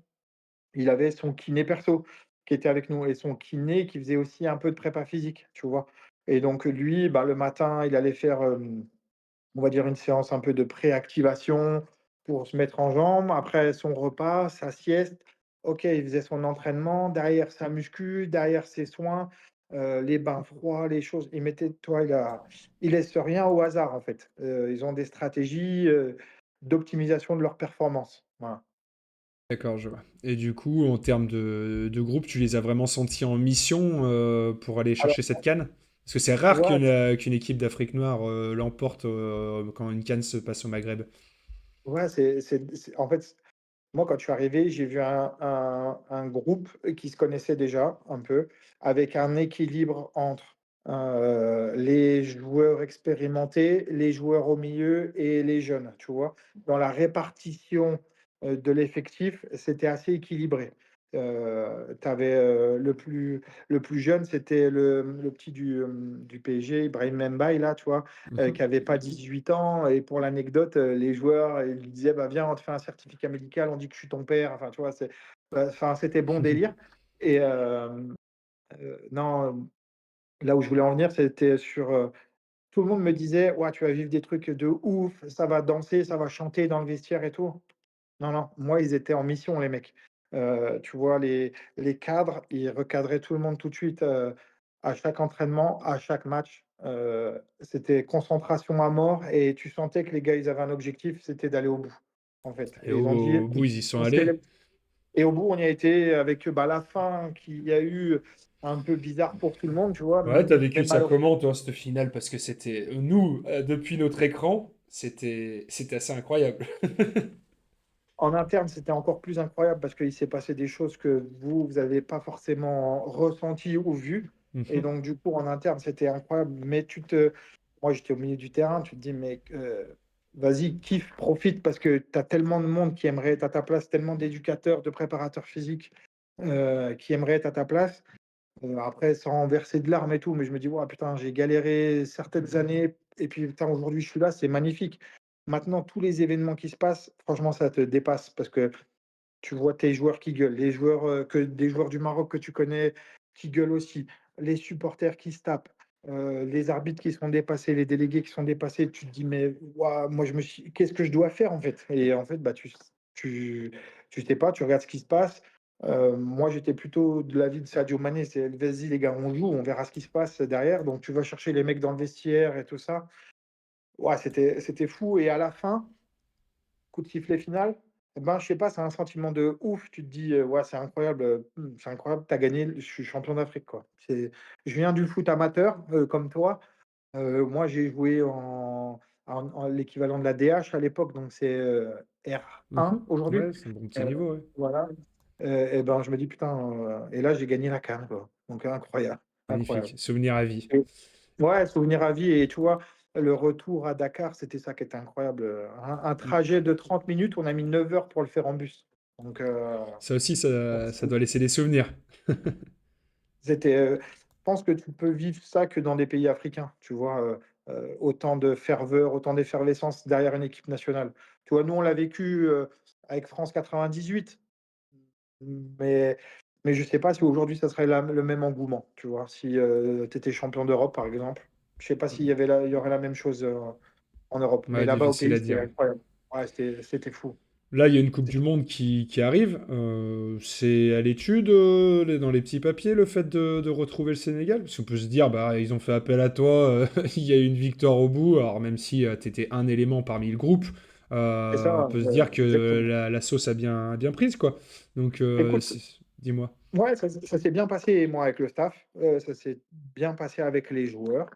Il avait son kiné perso qui était avec nous, et son kiné qui faisait aussi un peu de prépa physique, tu vois? Et donc lui, bah, le matin, il allait faire, on va dire une séance un peu de préactivation pour se mettre en jambes. Après son repas, sa sieste, OK, il faisait son entraînement, derrière sa muscu, derrière ses soins, les bains froids, les choses. Il mettait, toi, il laisse rien au hasard, en fait. Ils ont des stratégies, d'optimisation de leur performance. Voilà. D'accord, je vois. Et du coup, en termes de groupe, tu les as vraiment sentis en mission pour aller Alors, chercher cette canne? Parce que c'est tu rare vois, qu'une équipe d'Afrique noire l'emporte quand une canne se passe au Maghreb. ouais, en fait, moi, quand je suis arrivé, j'ai vu un groupe qui se connaissait déjà un peu, avec un équilibre entre, les joueurs expérimentés, les joueurs au milieu et les jeunes, tu vois? Dans la répartition, de l'effectif, c'était assez équilibré. Tu le plus jeune, c'était le petit du PSG, Ibrahim Mbaye là, tu vois? Qui Mhm. avait pas 18 ans et pour l'anecdote, les joueurs, ils lui disaient: «Bah, viens, on te fait un certificat médical, on dit que je suis ton père». Enfin, tu vois? Enfin, c'était bon délire et non, là où je voulais en venir, c'était sur, tout le monde me disait: «Ouais, tu vas vivre des trucs de ouf, ça va danser, ça va chanter dans le vestiaire et tout». Non, non, moi, ils étaient en mission, les mecs. Tu vois, les cadres, ils recadraient tout le monde tout de suite, à chaque entraînement, à chaque match. C'était concentration à mort et tu sentais que les gars, ils avaient un objectif, c'était d'aller au bout, en fait. Et Et ils ont dit au bout, ils y sont on allés. s'élève et au bout, on y a été avec, bah, la fin qu'il y a eu un peu bizarre pour tout le monde, tu vois? Ouais, t'as vécu Mais ça malheureux comment, toi, cette finale? Parce que c'était, nous, depuis notre écran, c'était assez incroyable. en interne, c'était encore plus incroyable parce qu'il s'est passé des choses que vous avez pas forcément ressenties ou vues et Mhm. donc du coup, en interne, c'était incroyable. Mais moi, j'étais au milieu du terrain, tu te dis: «Mais vas-y, kiffe, profite» parce que tu as tellement de monde qui aimerait être à ta place, tellement d'éducateurs, de préparateurs physiques, qui aimeraient être à ta place. Après sans verser de larmes et tout, mais je me dis: «Waouh, putain, j'ai galéré certaines années et puis putain, aujourd'hui, je suis là, c'est magnifique». Maintenant, tous les événements qui se passent, franchement, ça te dépasse parce que tu vois tes joueurs qui gueulent, les joueurs, que des joueurs du Maroc que tu connais qui gueulent aussi, les supporters qui se tapent, les arbitres qui sont dépassés, les délégués qui sont dépassés. Tu te dis: «Mais waouh, moi, qu'est-ce que je dois faire, en fait?» Et en fait, bah, tu tu sais pas, tu regardes ce qui se passe. Moi, j'étais plutôt de l'avis de Sadio Mané, c'est: «Vas-y les gars, on joue, on verra ce qui se passe derrière». Donc tu vas chercher les mecs dans le vestiaire et tout ça. Ouais, c'était fou et à la fin, coup de sifflet final, eh ben, je sais pas, c'est un sentiment de ouf. Tu te dis, «Ouais, c'est incroyable, tu as gagné, je suis champion d'Afrique, quoi». Je viens du foot amateur, comme toi. Moi, j'ai joué en l'équivalent de la DH à l'époque, donc c'est, R1 Mhm. aujourd'hui. Ouais, c'est un bon petit Heu, niveau, ouais. voilà, et ben, je me dis: «Putain», et là, j'ai gagné la CAN, quoi. Donc incroyable, incroyable. Magnifique. Souvenir à vie. Ouais, souvenir à vie et tu vois, le retour à Dakar, c'était ça qui était incroyable, un Mm. trajet de 30 minutes, on a mis 9 heures pour le faire en bus. Donc Ça aussi, donc ça doit laisser des souvenirs. c'était, je pense que tu peux vivre ça que dans des pays africains, tu vois? Autant de ferveur, autant d'effervescence derrière une équipe nationale. Tu vois, nous, on l'a vécu, avec France 98, mais je sais pas si aujourd'hui ça serait le même engouement, tu vois? Si, tu étais champion d'Europe, par exemple, je sais pas il y aurait la même chose, en Europe, mais Ouais, là-bas au difficile pays, à c'était dire. incroyable. Ouais, c'était fou. Là, il y a une Coupe du C'était Monde qui arrive. C'est à l'étude, dans les petits papiers, le fait de retrouver le Sénégal? Parce qu'on peut se dire, bah, ils ont fait appel à toi, il y a eu une victoire au bout. Alors, même si tu étais un élément parmi le groupe, c'est on ça, peut se dire que exactement. la sauce a bien prise, quoi. Donc, Écoute, dis-moi. ouais, ça s'est bien passé, moi, avec le staff, ça s'est bien passé avec les joueurs,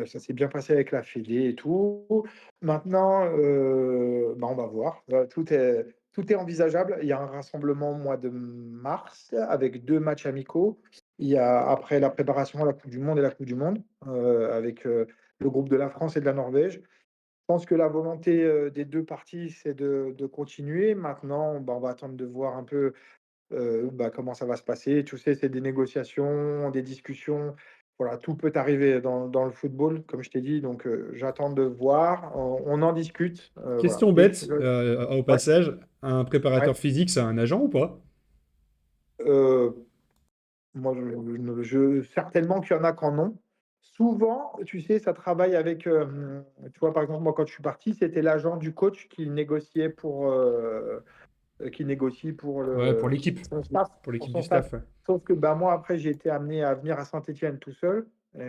ça s'est bien passé avec la fédé et tout. Maintenant, bah, on va voir, tout est envisageable. Il y a un rassemblement au mois de mars avec 2 matchs amicaux. Il y a après la préparation à la coupe du monde et la coupe du monde, avec, le groupe de la France et de la Norvège. Je pense que la volonté, des 2 parties, c'est de continuer. Maintenant, bah, on va attendre de voir un peu, bah, comment ça va se passer. Tu sais, c'est des négociations, des discussions. Voilà, tout peut arriver dans le football, comme je t'ai dit, donc j'attends de voir. On en discute, voilà. Question Et bête, au ouais, passage, un ouais, préparateur physique, c'est un agent ou pas? heu, moi, certainement qu'il y en a qui en ont. Souvent, tu sais, ça travaille avec, tu vois, par exemple, moi, quand je suis parti, c'était l'agent du coach qui négocie Ouais, pour l'équipe. son staff, Pour pour l'équipe son du staff. staff, ouais. Sauf que, bah, moi, après, j'ai été amené à venir à Saint-Étienne tout seul et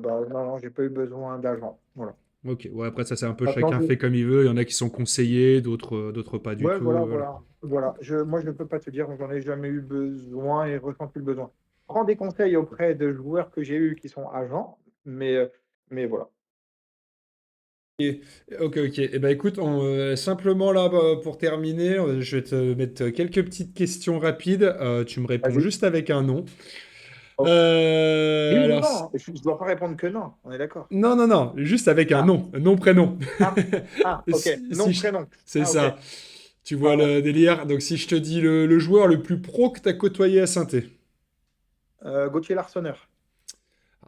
bah, non, non, j'ai pas eu besoin d'agent. Voilà. Ok, ouais, après ça c'est un peu Maintenant, chacun fait comme il veut, il y en a qui sont conseillés, d'autres pas du ouais, tout, voilà, voilà. voilà, voilà. Moi, je ne peux pas te dire, j'en ai jamais eu besoin et ressenti le besoin. Prends des conseils auprès de joueurs que j'ai eus qui sont agents, mais voilà. Et- ok, ok. Eh ben écoute, simplement là pour terminer, je vais te mettre quelques petites questions rapides. Tu me réponds Vas-y. juste avec un nom. Oh. Oui ou Alors, non? Je ne dois pas répondre que non. On est d'accord. non, non, non, juste avec Ah, un nom prénom. ah, ok. Si, Nom, si je- prénom. C'est Ah, ok. ça. Tu vois Pardon. le délire? Donc si je te dis le joueur le plus pro que tu as côtoyé à Saint-Étienne. Gauthier Larsonneur.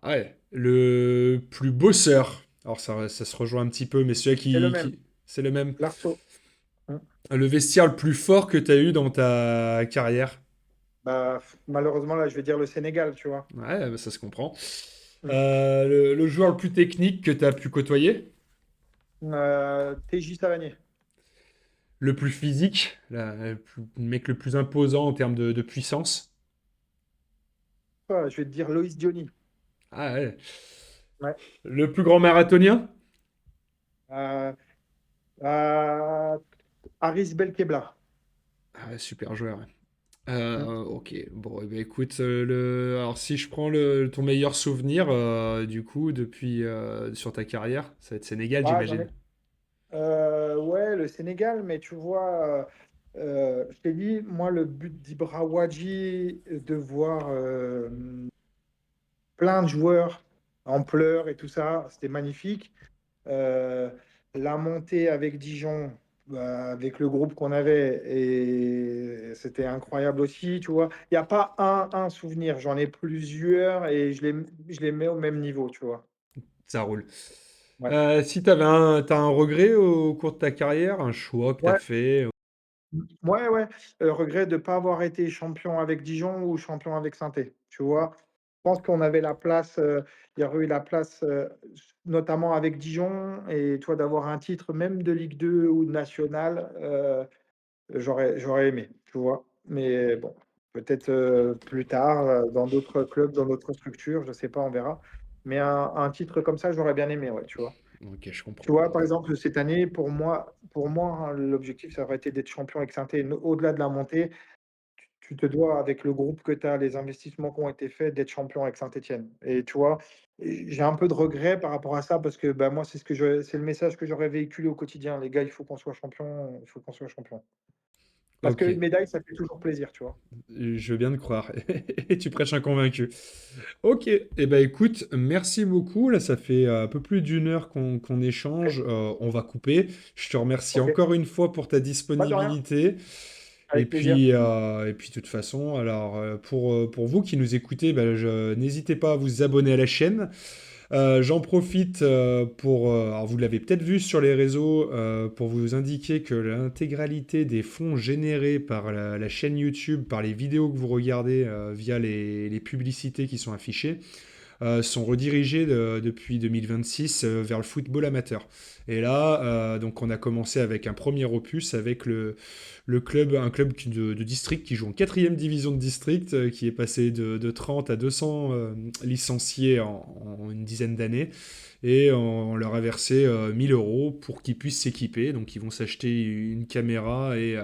Ah ouais. Le plus bosseur. Alors ça se rejoint un petit peu, mais celui C'est le même. c'est le même. Larceau. Hmm. Le vestiaire le plus fort que tu as eu dans ta carrière. Bah, malheureusement, là, je vais dire le Sénégal, tu vois. Ouais, bah, ça se comprend. Hmm. Le joueur le plus technique que tu as pu côtoyer. TJ Savanier. Le plus physique. Le mec le plus imposant en termes de puissance. Je vais te dire Loïs Diony. Ah ouais. Ouais. Le plus grand marathonien. Euh, euh, Aris Belkebla. Ah ouais, super joueur. Ouais. Hmm. Ok, bon, eh ben, écoute, alors si je prends ton meilleur souvenir, du coup, depuis sur ta carrière, ça va être Sénégal, Ah, j'en j'imagine. ai. Ouais, le Sénégal, mais tu vois, je t'ai dit, moi, le but d'Ibra Ouadji, de voir plein de joueurs en pleurs et tout ça, c'était magnifique. Euh, la montée avec Dijon, bah, avec le groupe qu'on avait, et c'était incroyable aussi, tu vois. Il n'y a pas un souvenir, j'en ai plusieurs et je les mets au même niveau, tu vois. Ça roule. Ouais. Si t'as un regret au cours de ta carrière, un choix que t'as Ouais, fait. ouais, ouais. Regret de ne pas avoir été champion avec Dijon ou champion avec saint tu vois. Je pense qu'on avait la place, il y aurait eu la place, notamment avec Dijon, et toi d'avoir un titre même de Ligue 2 ou de national, j'aurais aimé, tu vois? Mais bon, peut-être, plus tard, dans d'autres clubs, dans d'autres structures, je sais pas, on verra. Mais un titre comme ça, j'aurais bien aimé, ouais, tu vois? Ok, je Tu comprends. vois, par exemple, cette année, pour moi, hein, l'objectif, ça aurait été d'être champion avec Saint-Étienne. Au-delà de la montée, tu te dois, avec le groupe que tu as, les investissements qui ont été faits, d'être champion avec Saint-Étienne. Et tu vois, j'ai un peu de regret par rapport à ça parce que bah, moi, c'est le message que j'aurais véhiculé au quotidien. Les gars, il faut qu'on soit champion, il faut qu'on soit champion. Parce Ok, qu'une médaille, ça fait toujours plaisir, tu vois. je veux bien te croire. Et tu prêches un convaincu. Ok, eh ben écoute, merci beaucoup. Là, ça fait un peu plus d'une heure qu'on échange. Ok, On va couper. Je te remercie ok. encore une fois pour ta Pas de rien, disponibilité. avec plaisir. Et puis de toute façon, alors pour vous qui nous écoutez, ben, n'hésitez pas à vous abonner à la chaîne. J'en profite alors vous l'avez peut-être vu sur les réseaux, pour vous indiquer que l'intégralité des fonds générés par la chaîne YouTube, par les vidéos que vous regardez via les publicités qui sont affichées, sont redirigés depuis 2026 vers le football amateur. Et là, donc on a commencé avec un premier opus avec le club, un club de district qui joue en quatrième division de district, qui est passé de 30 à 200 licenciés en une dizaine d'années. Et on leur a versé 1000 euros pour qu'ils puissent s'équiper. Donc ils vont s'acheter une caméra et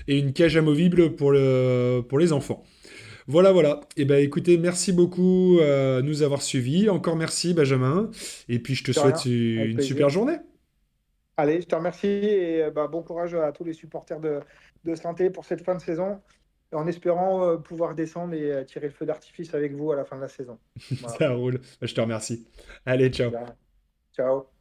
une cage amovible pour les enfants. Voilà, voilà. Et ben écoutez, merci beaucoup de nous avoir suivis. Encore merci, Benjamin. Et puis je te De souhaite rien, avec une plaisir. super journée. Allez, je te remercie et bah, bon courage à tous les supporters de Saint-Étienne pour cette fin de saison, en espérant pouvoir descendre et tirer le feu d'artifice avec vous à la fin de la saison. Voilà. Ça roule. Je te remercie. Allez, ciao. Bien. Ciao.